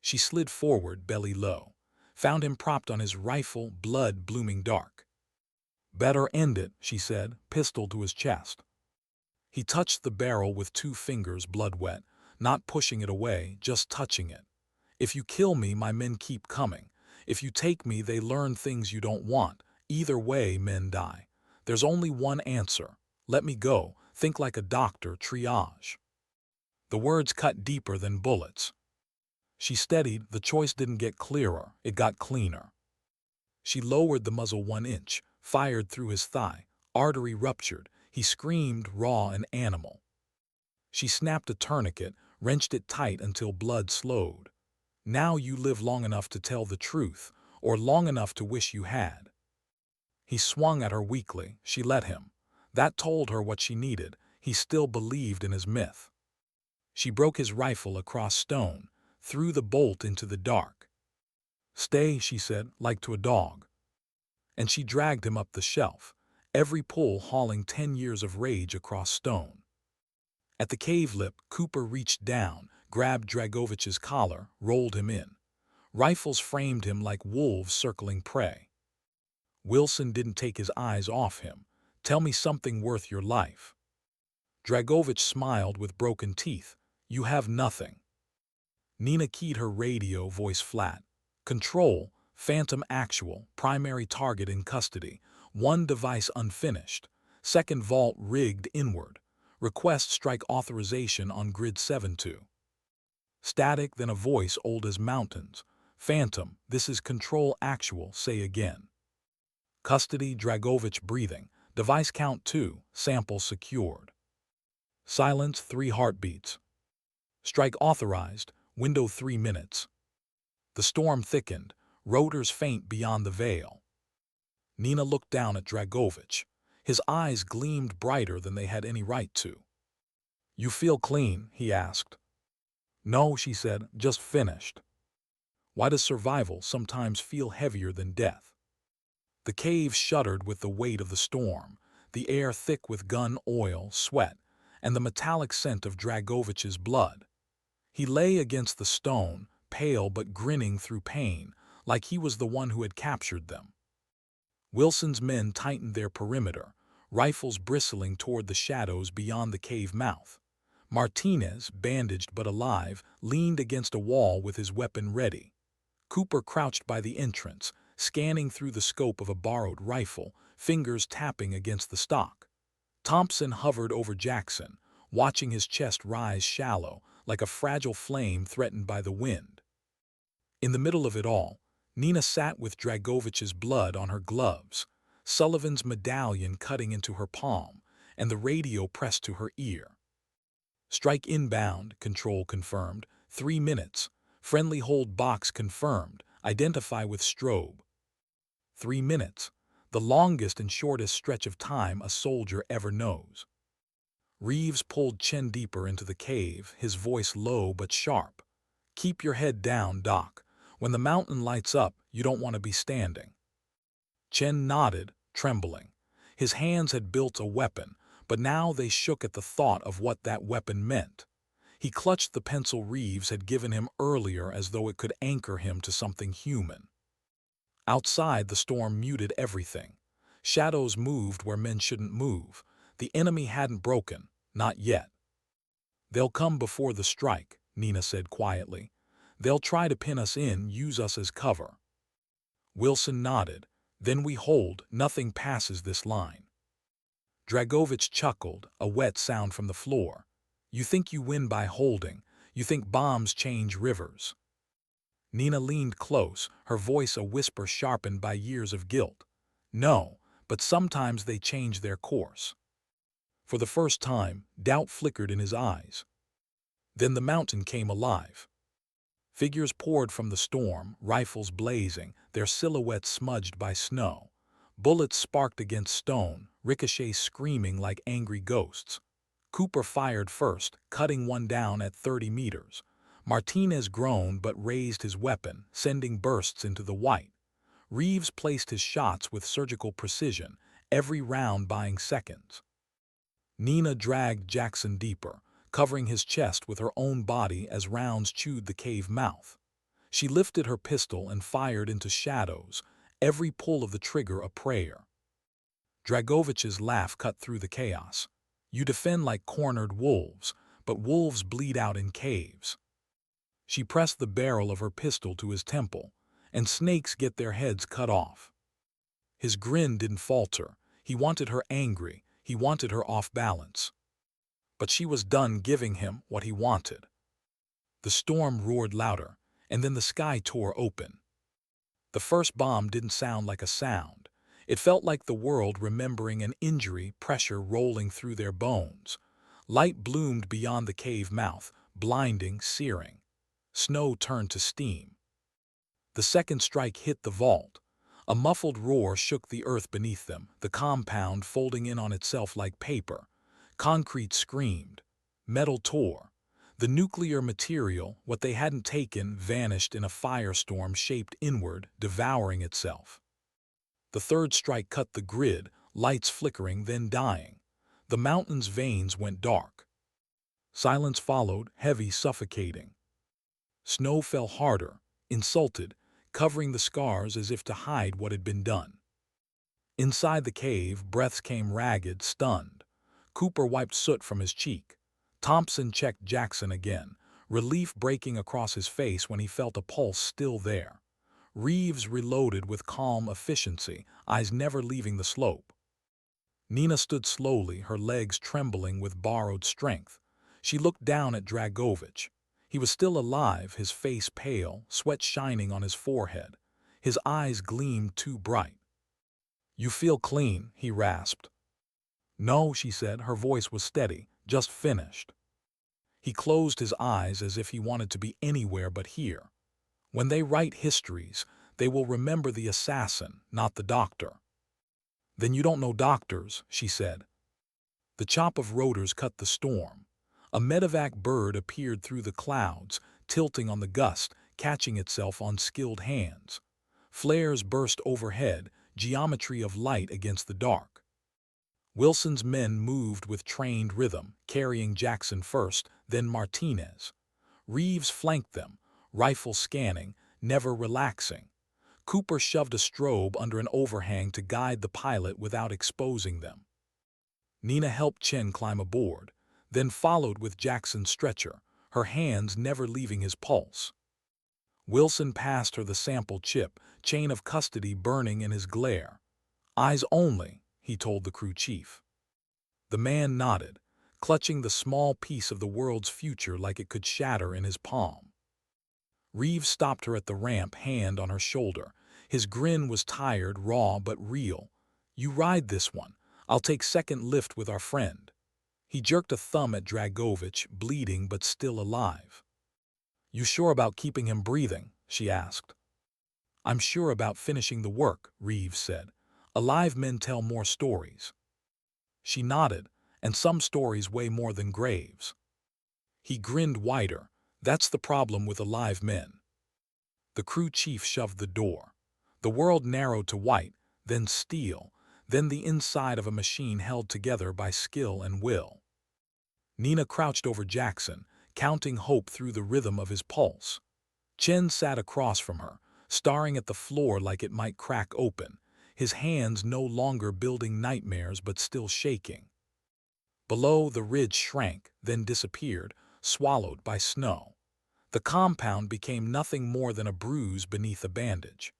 She slid forward, belly low, found him propped on his rifle, blood blooming dark. Better end it, she said, pistol to his chest. He touched the barrel with 2 fingers, blood wet, not pushing it away, just touching it. If you kill me, my men keep coming. If you take me, they learn things you don't want. Either way, men die. There's only one answer. Let me go. Think like a doctor, triage. The words cut deeper than bullets. She steadied. The choice didn't get clearer. It got cleaner. She lowered the muzzle 1 inch, fired through his thigh. Artery ruptured. He screamed, raw and animal. She snapped a tourniquet, wrenched it tight until blood slowed. Now you live long enough to tell the truth, or long enough to wish you had. He swung at her weakly. She let him. That told her what she needed. He still believed in his myth. She broke his rifle across stone, threw the bolt into the dark. "Stay," she said, like to a dog. And she dragged him up the shelf, every pull hauling 10 years of rage across stone. At the cave lip, Cooper reached down, grabbed Dragovich's collar, rolled him in. Rifles framed him like wolves circling prey. Wilson didn't take his eyes off him. "Tell me something worth your life." Dragovich smiled with broken teeth. "You have nothing." Nina keyed her radio, voice flat. "Control, Phantom Actual, primary target in custody. One device unfinished. Second vault rigged inward. Request strike authorization on grid 7-2. Static, then a voice old as mountains. "Phantom, this is Control Actual, say again." Custody, Dragovich breathing. Device count 2, sample secured. Silence, 3 heartbeats. Strike authorized, window 3 minutes. The storm thickened, rotors faint beyond the veil. Nina looked down at Dragovich. His eyes gleamed brighter than they had any right to. "You feel clean?" he asked. "No," she said, "just finished." Why does survival sometimes feel heavier than death? The cave shuddered with the weight of the storm, the air thick with gun oil, sweat, and the metallic scent of Dragovich's blood. He lay against the stone, pale but grinning through pain, like he was the one who had captured them. Wilson's men tightened their perimeter, rifles bristling toward the shadows beyond the cave mouth. Martinez, bandaged but alive, leaned against a wall with his weapon ready. Cooper crouched by the entrance, scanning through the scope of a borrowed rifle, fingers tapping against the stock. Thompson hovered over Jackson, watching his chest rise shallow, like a fragile flame threatened by the wind. In the middle of it all, Nina sat with Dragovich's blood on her gloves, Sullivan's medallion cutting into her palm, and the radio pressed to her ear. "Strike inbound," Control confirmed. 3 minutes. "Friendly hold box confirmed. Identify with strobe." 3 minutes. The longest and shortest stretch of time a soldier ever knows. Reeves pulled Chen deeper into the cave, his voice low but sharp. "Keep your head down, Doc. When the mountain lights up, you don't want to be standing." Chen nodded, trembling. His hands had built a weapon, but now they shook at the thought of what that weapon meant. He clutched the pencil Reeves had given him earlier as though it could anchor him to something human. Outside, the storm muted everything. Shadows moved where men shouldn't move. The enemy hadn't broken, not yet. "They'll come before the strike," Nina said quietly. "They'll try to pin us in, use us as cover." Wilson nodded. "Then we hold, nothing passes this line." Dragovich chuckled, a wet sound from the floor. "You think you win by holding. You think bombs change rivers." Nina leaned close, her voice a whisper sharpened by years of guilt. "No, but sometimes they change their course." For the first time, doubt flickered in his eyes. Then the mountain came alive. Figures poured from the storm, rifles blazing, their silhouettes smudged by snow. Bullets sparked against stone, ricochets screaming like angry ghosts. Cooper fired first, cutting one down at 30 meters. Martinez groaned but raised his weapon, sending bursts into the white. Reeves placed his shots with surgical precision, every round buying seconds. Nina dragged Jackson deeper, covering his chest with her own body as rounds chewed the cave mouth. She lifted her pistol and fired into shadows, every pull of the trigger a prayer. Dragovich's laugh cut through the chaos. "You defend like cornered wolves, but wolves bleed out in caves." She pressed the barrel of her pistol to his temple, and snakes get their heads cut off. His grin didn't falter. He wanted her angry, he wanted her off balance. But she was done giving him what he wanted. The storm roared louder, and then the sky tore open. The first bomb didn't sound like a sound. It felt like the world remembering an injury, pressure rolling through their bones. Light bloomed beyond the cave mouth, blinding, searing. Snow turned to steam. The second strike hit the vault. A muffled roar shook the earth beneath them, the compound folding in on itself like paper. Concrete screamed. Metal tore. The nuclear material, what they hadn't taken, vanished in a firestorm shaped inward, devouring itself. The third strike cut the grid, lights flickering, then dying. The mountain's veins went dark. Silence followed, heavy, suffocating. Snow fell harder, insulted, covering the scars as if to hide what had been done. Inside the cave, breaths came ragged, stunned. Cooper wiped soot from his cheek. Thompson checked Jackson again, relief breaking across his face when he felt a pulse still there. Reeves reloaded with calm efficiency, eyes never leaving the slope. Nina stood slowly, her legs trembling with borrowed strength. She looked down at Dragovich. He was still alive, his face pale, sweat shining on his forehead. His eyes gleamed too bright. "You feel clean," he rasped. "No," she said, her voice was steady, "just finished." He closed his eyes as if he wanted to be anywhere but here. When they write histories, they will remember the assassin, not the doctor. "Then you don't know doctors," she said. The chop of rotors cut the storm. A medevac bird appeared through the clouds, tilting on the gust, catching itself on skilled hands. Flares burst overhead, geometry of light against the dark. Wilson's men moved with trained rhythm, carrying Jackson first, then Martinez. Reeves flanked them, rifle scanning, never relaxing. Cooper shoved a strobe under an overhang to guide the pilot without exposing them. Nina helped Chen climb aboard, then followed with Jackson's stretcher, her hands never leaving his pulse. Wilson passed her the sample chip, chain of custody burning in his glare. "Eyes only," he told the crew chief. The man nodded, clutching the small piece of the world's future like it could shatter in his palm. Reeves stopped her at the ramp, hand on her shoulder. His grin was tired, raw, but real. "You ride this one. I'll take second lift with our friend." He jerked a thumb at Dragovich, bleeding but still alive. "You sure about keeping him breathing?" she asked. "I'm sure about finishing the work," Reeves said. "Alive men tell more stories." She nodded, "and some stories weigh more than graves." He grinned wider. "That's the problem with alive men." The crew chief shoved the door. The world narrowed to white, then steel, then the inside of a machine held together by skill and will. Nina crouched over Jackson, counting hope through the rhythm of his pulse. Chen sat across from her, staring at the floor like it might crack open, his hands no longer building nightmares but still shaking. Below, the ridge shrank, then disappeared, swallowed by snow. The compound became nothing more than a bruise beneath a bandage.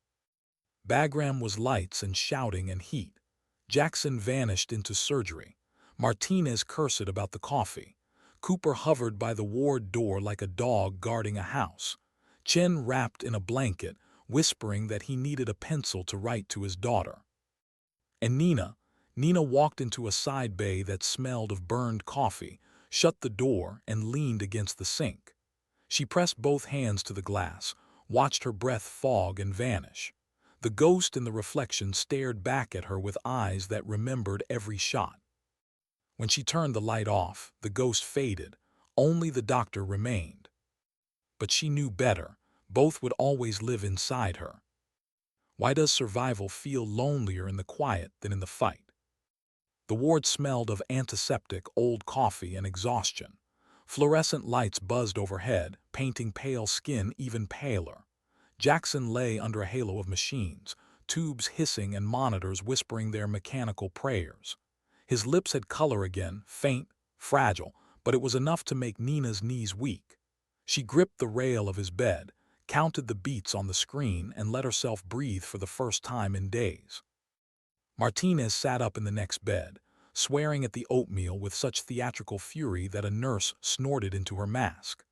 Bagram was lights and shouting and heat. Jackson vanished into surgery. Martinez cursed about the coffee. Cooper hovered by the ward door like a dog guarding a house. Chen wrapped in a blanket, whispering that he needed a pencil to write to his daughter. And Nina walked into a side bay that smelled of burned coffee, shut the door, and leaned against the sink. She pressed both hands to the glass, watched her breath fog and vanish. The ghost in the reflection stared back at her with eyes that remembered every shot. When she turned the light off, the ghost faded. Only the doctor remained. But she knew better. Both would always live inside her. Why does survival feel lonelier in the quiet than in the fight? The ward smelled of antiseptic, old coffee, and exhaustion. Fluorescent lights buzzed overhead, painting pale skin even paler. Jackson lay under a halo of machines, tubes hissing and monitors whispering their mechanical prayers. His lips had color again, faint, fragile, but it was enough to make Nina's knees weak. She gripped the rail of his bed, counted the beats on the screen, and let herself breathe for the first time in days. Martinez sat up in the next bed, swearing at the oatmeal with such theatrical fury that a nurse snorted into her mask.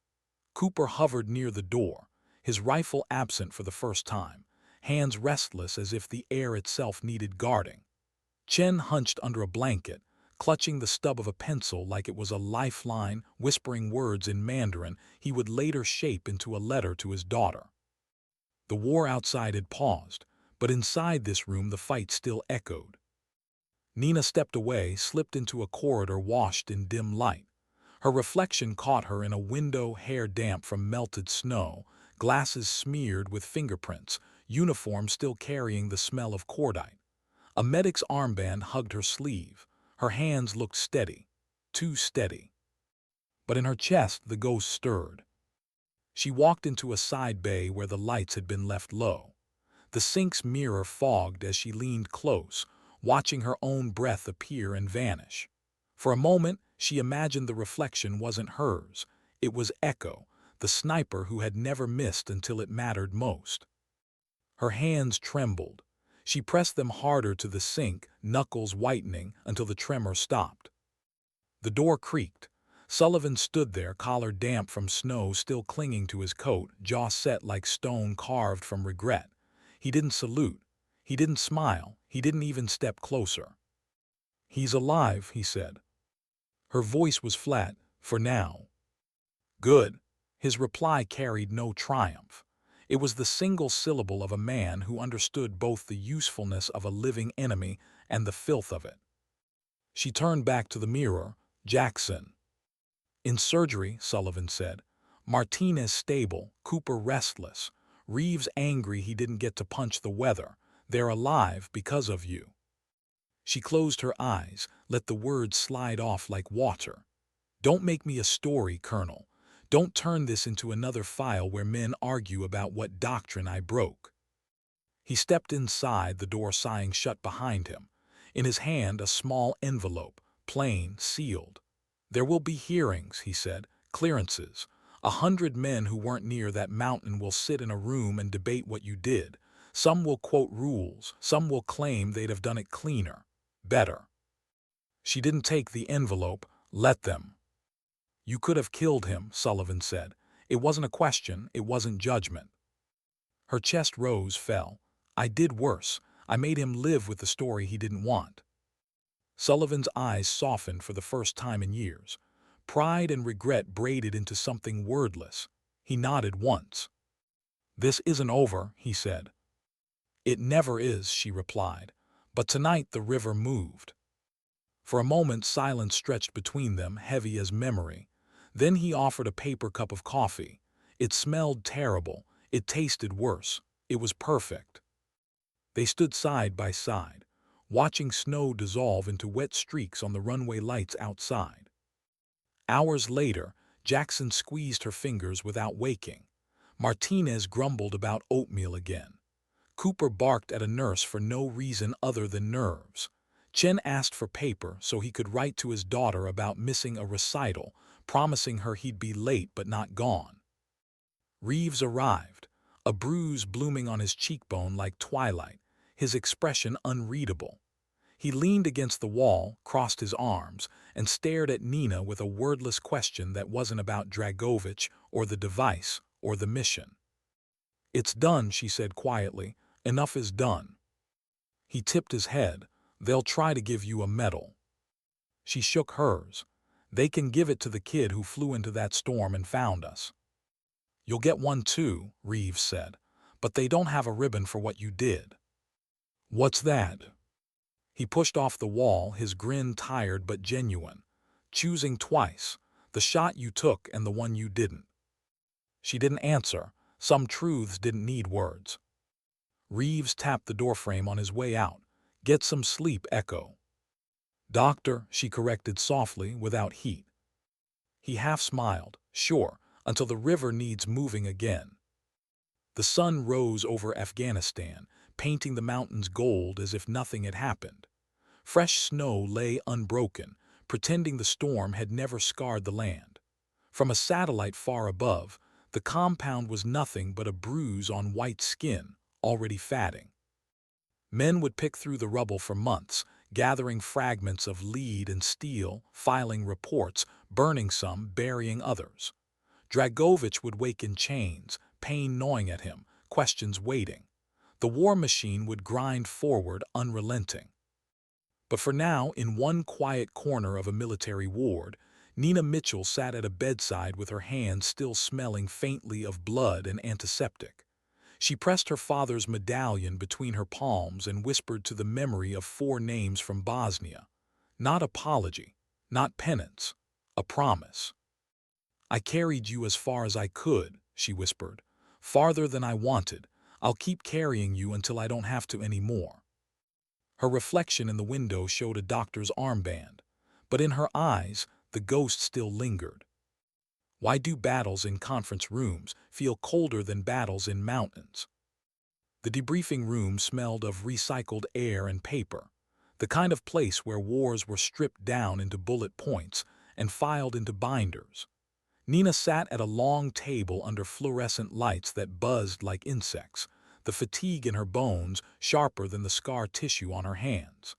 Cooper hovered near the door, his rifle absent for the first time, hands restless as if the air itself needed guarding. Chen hunched under a blanket, clutching the stub of a pencil like it was a lifeline, whispering words in Mandarin he would later shape into a letter to his daughter. The war outside had paused, But inside this room the fight still echoed. Nina stepped away, slipped into a corridor washed in dim light. Her reflection caught her in a window, hair damp from melted snow, glasses smeared with fingerprints, uniform still carrying the smell of cordite. A medic's armband hugged her sleeve. Her hands looked steady, too steady. But in her chest the ghost stirred. She walked into a side bay where the lights had been left low. The sink's mirror fogged as she leaned close, watching her own breath appear and vanish. For a moment, she imagined the reflection wasn't hers. It was Echo, the sniper who had never missed until it mattered most. Her hands trembled. She pressed them harder to the sink, knuckles whitening until the tremor stopped. The door creaked. Sullivan stood there, collar damp from snow still clinging to his coat, jaw set like stone carved from regret. He didn't salute. He didn't smile. He didn't even step closer. "He's alive," he said. Her voice was flat, for now. "Good." His reply carried no triumph. It was the single syllable of a man who understood both the usefulness of a living enemy and the filth of it. She turned back to the mirror. "Jackson." "In surgery," Sullivan said. "Martinez stable, Cooper restless, Reeves angry he didn't get to punch the weather. They're alive because of you." She closed her eyes, let the words slide off like water. "Don't make me a story, Colonel. Don't turn this into another file where men argue about what doctrine I broke." He stepped inside, the door sighing shut behind him. In his hand a small envelope, plain, sealed. "There will be hearings," he said, "clearances. 100 men who weren't near that mountain will sit in a room and debate what you did. Some will quote rules, some will claim they'd have done it cleaner, better." She didn't take the envelope. "Let them." "You could have killed him," Sullivan said. "It wasn't a question, it wasn't judgment." Her chest rose, fell. "I did worse. I made him live with the story he didn't want." Sullivan's eyes softened for the first time in years. Pride and regret braided into something wordless. He nodded once. "This isn't over," he said. "It never is," she replied. But tonight the river moved. For a moment silence stretched between them, heavy as memory. Then he offered a paper cup of coffee. It smelled terrible. It tasted worse. It was perfect. They stood side by side, watching snow dissolve into wet streaks on the runway lights outside. Hours later, Jackson squeezed her fingers without waking. Martinez grumbled about oatmeal again. Cooper barked at a nurse for no reason other than nerves. Chen asked for paper so he could write to his daughter about missing a recital, promising her he'd be late but not gone. Reeves arrived, a bruise blooming on his cheekbone like twilight, his expression unreadable. He leaned against the wall, crossed his arms, and stared at Nina with a wordless question that wasn't about Dragovich or the device or the mission. "It's done," she said quietly. "Enough is done." He tipped his head. "They'll try to give you a medal." She shook hers. "They can give it to the kid who flew into that storm and found us." "You'll get one too," Reeves said. "But they don't have a ribbon for what you did." "What's that?" He pushed off the wall, his grin tired but genuine. "Choosing twice. The shot you took and the one you didn't." She didn't answer. Some truths didn't need words. Reeves tapped the doorframe on his way out. "Get some sleep, Echo." "Doctor," she corrected softly, without heat. He half smiled. "Sure, until the river needs moving again." The sun rose over Afghanistan, painting the mountains gold as if nothing had happened. Fresh snow lay unbroken, pretending the storm had never scarred the land. From a satellite far above, the compound was nothing but a bruise on white skin, already fatting. Men would pick through the rubble for months, gathering fragments of lead and steel, filing reports, burning some, burying others. Dragovich would wake in chains, pain gnawing at him, questions waiting. The war machine would grind forward, unrelenting. But for now, in one quiet corner of a military ward, Nina Mitchell sat at a bedside with her hands still smelling faintly of blood and antiseptic. She pressed her father's medallion between her palms and whispered to the memory of 4 names from Bosnia. Not apology, not penance, a promise. I carried you as far as I could, she whispered. Farther than I wanted. I'll keep carrying you until I don't have to anymore. Her reflection in the window showed a doctor's armband, but in her eyes, the ghost still lingered. Why do battles in conference rooms feel colder than battles in mountains? The debriefing room smelled of recycled air and paper, the kind of place where wars were stripped down into bullet points and filed into binders. Nina sat at a long table under fluorescent lights that buzzed like insects, the fatigue in her bones sharper than the scar tissue on her hands.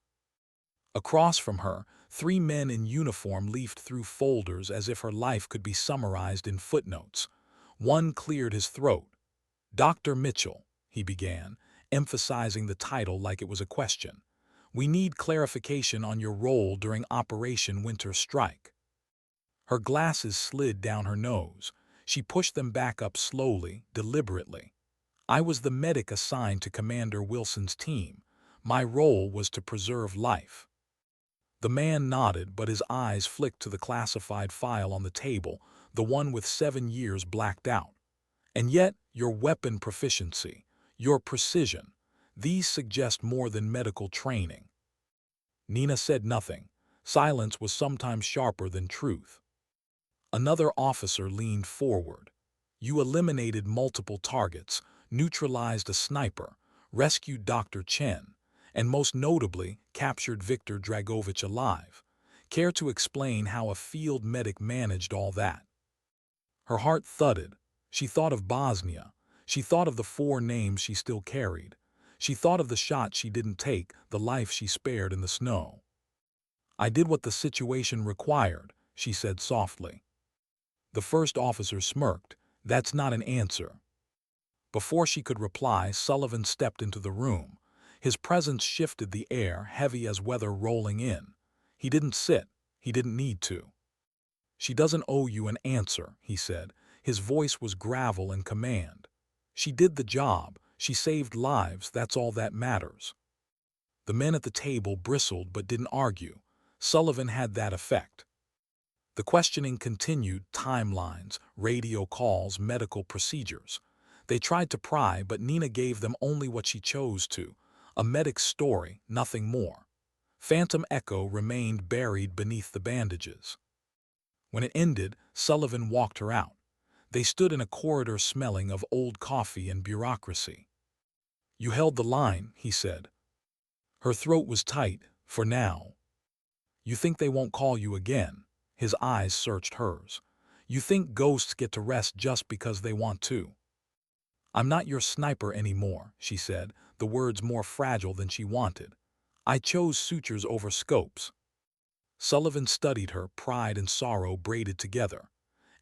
Across from her, 3 men in uniform leafed through folders as if her life could be summarized in footnotes. One cleared his throat. "Dr. Mitchell," he began, emphasizing the title like it was a question. "We need clarification on your role during Operation Winter Strike." Her glasses slid down her nose. She pushed them back up slowly, deliberately. "I was the medic assigned to Commander Wilson's team. My role was to preserve life." The man nodded, but his eyes flicked to the classified file on the table, the one with 7 years blacked out. "And yet, your weapon proficiency, your precision, these suggest more than medical training." Nina said nothing. Silence was sometimes sharper than truth. Another officer leaned forward. "You eliminated multiple targets, neutralized a sniper, rescued Dr. Chen, and most notably captured Viktor Dragovich alive. Care to explain how a field medic managed all that?" Her heart thudded. She thought of Bosnia. She thought of the 4 names she still carried. She thought of the shot she didn't take, the life she spared in the snow. "I did what the situation required," she said softly. The first officer smirked. "That's not an answer." Before she could reply, Sullivan stepped into the room. His presence shifted the air, heavy as weather rolling in. He didn't sit. He didn't need to. "She doesn't owe you an answer," he said. His voice was gravel and command. "She did the job. She saved lives. That's all that matters." The men at the table bristled but didn't argue. Sullivan had that effect. The questioning continued: timelines, radio calls, medical procedures. They tried to pry, but Nina gave them only what she chose to: a medic's story, nothing more. Phantom echo remained buried beneath the bandages. When it ended, Sullivan walked her out. They stood in a corridor smelling of old coffee and bureaucracy. "You held the line," he said. Her throat was tight, for now. "You think they won't call you again?" His eyes searched hers. "You think ghosts get to rest just because they want to?" "I'm not your sniper anymore," she said, the words more fragile than she wanted. "I chose sutures over scopes." Sullivan studied her, pride and sorrow braided together.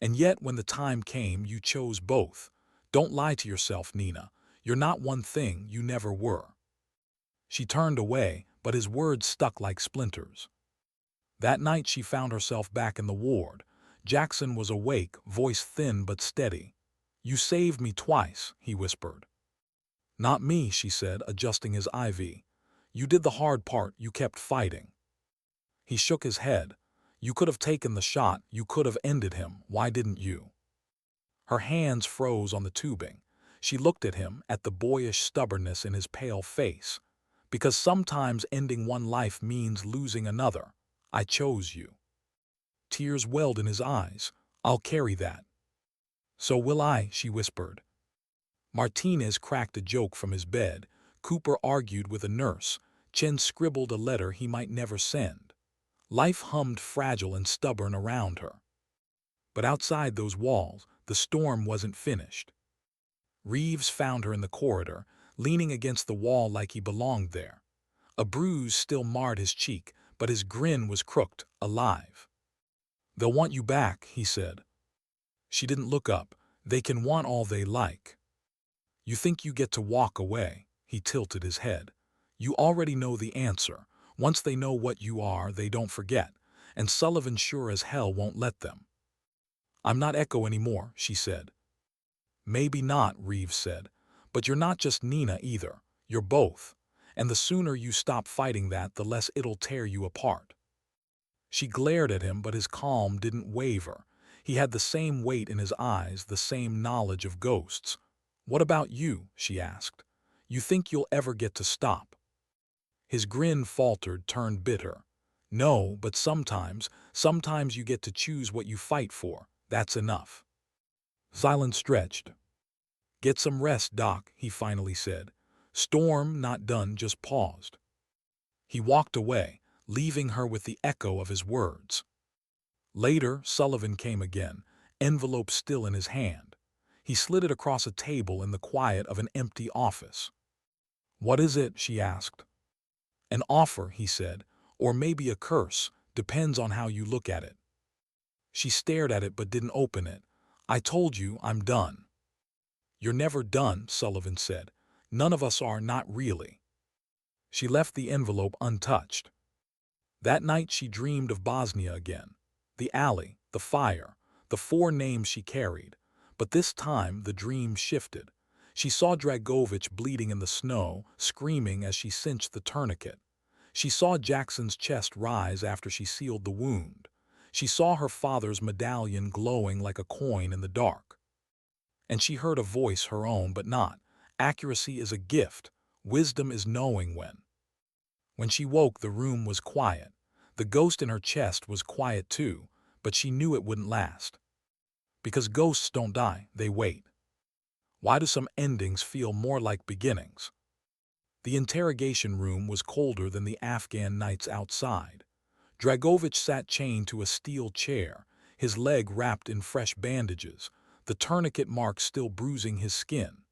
"And yet, when the time came, you chose both. Don't lie to yourself, Nina. You're not one thing, you never were." She turned away, but his words stuck like splinters. That night she found herself back in the ward. Jackson was awake, voice thin but steady. "You saved me twice," he whispered. "Not me," she said, adjusting his IV. "You did the hard part, you kept fighting." He shook his head. "You could have taken the shot, you could have ended him. Why didn't you?" Her hands froze on the tubing. She looked at him, at the boyish stubbornness in his pale face. "Because sometimes ending one life means losing another. I chose you." Tears welled in his eyes. "I'll carry that." "So will I," she whispered. Martinez cracked a joke from his bed. Cooper argued with a nurse. Chen scribbled a letter he might never send. Life hummed fragile and stubborn around her. But outside those walls, the storm wasn't finished. Reeves found her in the corridor, leaning against the wall like he belonged there. A bruise still marred his cheek, but his grin was crooked, alive. "They'll want you back," he said. She didn't look up. "They can want all they like." "You think you get to walk away?" He tilted his head. "You already know the answer. Once they know what you are, they don't forget. And Sullivan sure as hell won't let them." "I'm not Echo anymore," she said. "Maybe not," Reeves said. But you're not just Nina either. You're both. And the sooner you stop fighting that, the less it'll tear you apart. She glared at him, but his calm didn't waver. He had the same weight in his eyes, the same knowledge of ghosts. "What about you?" she asked. "You think you'll ever get to stop?" His grin faltered, turned bitter. "No, but sometimes you get to choose what you fight for. That's enough." Silence stretched. "Get some rest, Doc," he finally said. Storm, not done, just paused. He walked away, leaving her with the echo of his words. Later, Sullivan came again, envelope still in his hand. He slid it across a table in the quiet of an empty office. "What is it?" she asked. "An offer," he said, "or maybe a curse, depends on how you look at it." She stared at it but didn't open it. "I told you I'm done." "You're never done," Sullivan said. "None of us are, not really." She left the envelope untouched. That night she dreamed of Bosnia again. The alley, the fire, the 4 names she carried. But this time the dream shifted. She saw Dragovich bleeding in the snow, screaming as she cinched the tourniquet. She saw Jackson's chest rise after she sealed the wound. She saw her father's medallion glowing like a coin in the dark. And she heard a voice, her own, but not. Accuracy is a gift. Wisdom is knowing when. When she woke, the room was quiet. The ghost in her chest was quiet too, but she knew it wouldn't last. Because ghosts don't die, they wait. Why do some endings feel more like beginnings? The interrogation room was colder than the Afghan nights outside. Dragovich sat chained to a steel chair, his leg wrapped in fresh bandages, the tourniquet marks still bruising his skin.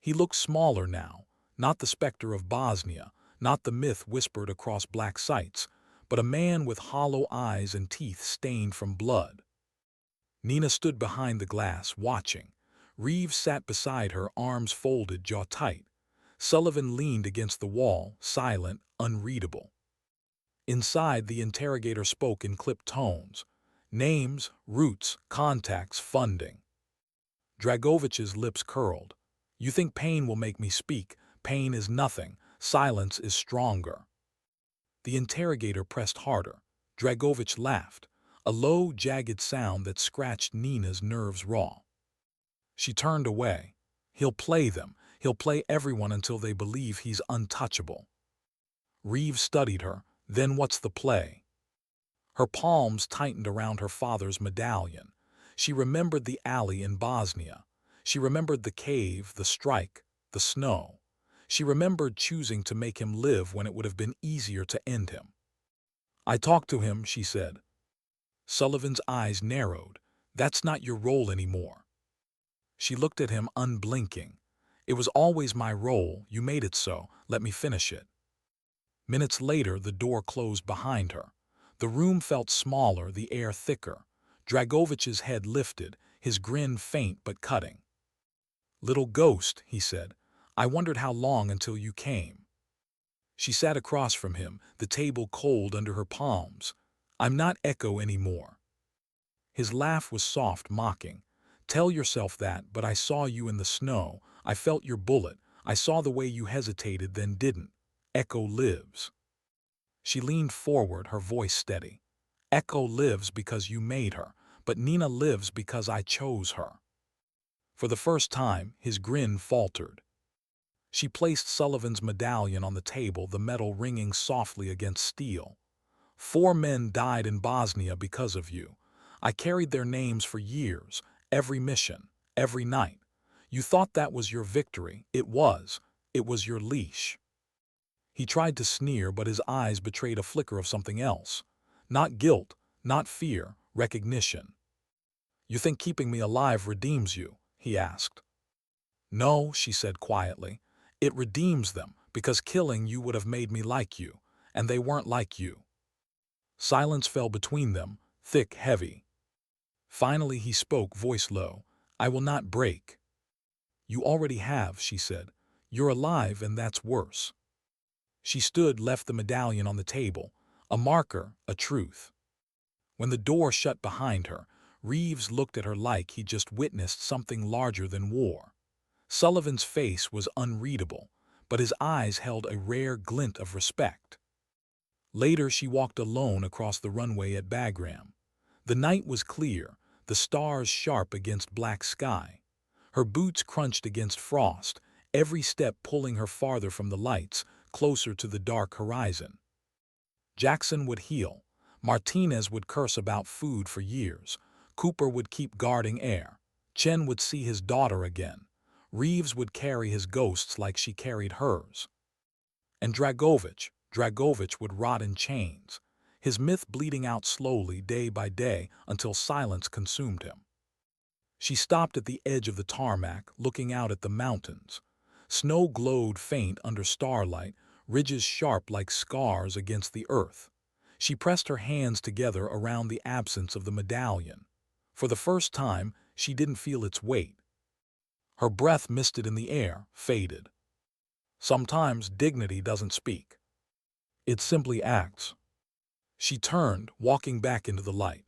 He looked smaller now, not the specter of Bosnia, not the myth whispered across black sights, but a man with hollow eyes and teeth stained from blood. Nina stood behind the glass, watching. Reeves sat beside her, arms folded, jaw tight. Sullivan leaned against the wall, silent, unreadable. Inside, the interrogator spoke in clipped tones. Names, routes, contacts, funding. Dragovich's lips curled. "You think pain will make me speak. Pain is nothing. Silence is stronger." The interrogator pressed harder. Dragovich laughed, a low, jagged sound that scratched Nina's nerves raw. She turned away. "He'll play them. He'll play everyone until they believe he's untouchable." Reeves studied her. "Then what's the play?" Her palms tightened around her father's medallion. She remembered the alley in Bosnia. She remembered the cave, the strike, the snow. She remembered choosing to make him live when it would have been easier to end him. "I talked to him," she said. Sullivan's eyes narrowed. "That's not your role anymore." She looked at him, unblinking. "It was always my role. You made it so. Let me finish it." Minutes later, the door closed behind her. The room felt smaller, the air thicker. Dragovich's head lifted, his grin faint but cutting. "Little ghost," he said, "I wondered how long until you came." She sat across from him, the table cold under her palms. "I'm not Echo anymore." His laugh was soft, mocking. "Tell yourself that, but I saw you in the snow. I felt your bullet. I saw the way you hesitated, then didn't. Echo lives." She leaned forward, her voice steady. "Echo lives because you made her, but Nina lives because I chose her." For the first time, his grin faltered. She placed Sullivan's medallion on the table, the metal ringing softly against steel. "4 men died in Bosnia because of you. I carried their names for years, every mission, every night. You thought that was your victory. It was. It was your leash." He tried to sneer, but his eyes betrayed a flicker of something else. Not guilt, not fear, recognition. "You think keeping me alive redeems you?" he asked. "No," she said quietly. "It redeems them, because killing you would have made me like you, and they weren't like you." Silence fell between them, thick, heavy. Finally he spoke, voice low. "I will not break." "You already have," she said. "You're alive, and that's worse." She stood, left the medallion on the table, a marker, a truth. When the door shut behind her, Reeves looked at her like he'd just witnessed something larger than war. Sullivan's face was unreadable, but his eyes held a rare glint of respect. Later she walked alone across the runway at Bagram. The night was clear, the stars sharp against black sky. Her boots crunched against frost, every step pulling her farther from the lights, closer to the dark horizon. Jackson would heal. Martinez would curse about food for years. Cooper would keep guarding air. Chen would see his daughter again. Reeves would carry his ghosts like she carried hers. And Dragovich would rot in chains, his myth bleeding out slowly day by day until silence consumed him. She stopped at the edge of the tarmac, looking out at the mountains. Snow glowed faint under starlight, ridges sharp like scars against the earth. She pressed her hands together around the absence of the medallion. For the first time, she didn't feel its weight. Her breath misted in the air, faded. Sometimes dignity doesn't speak. It simply acts. She turned, walking back into the light.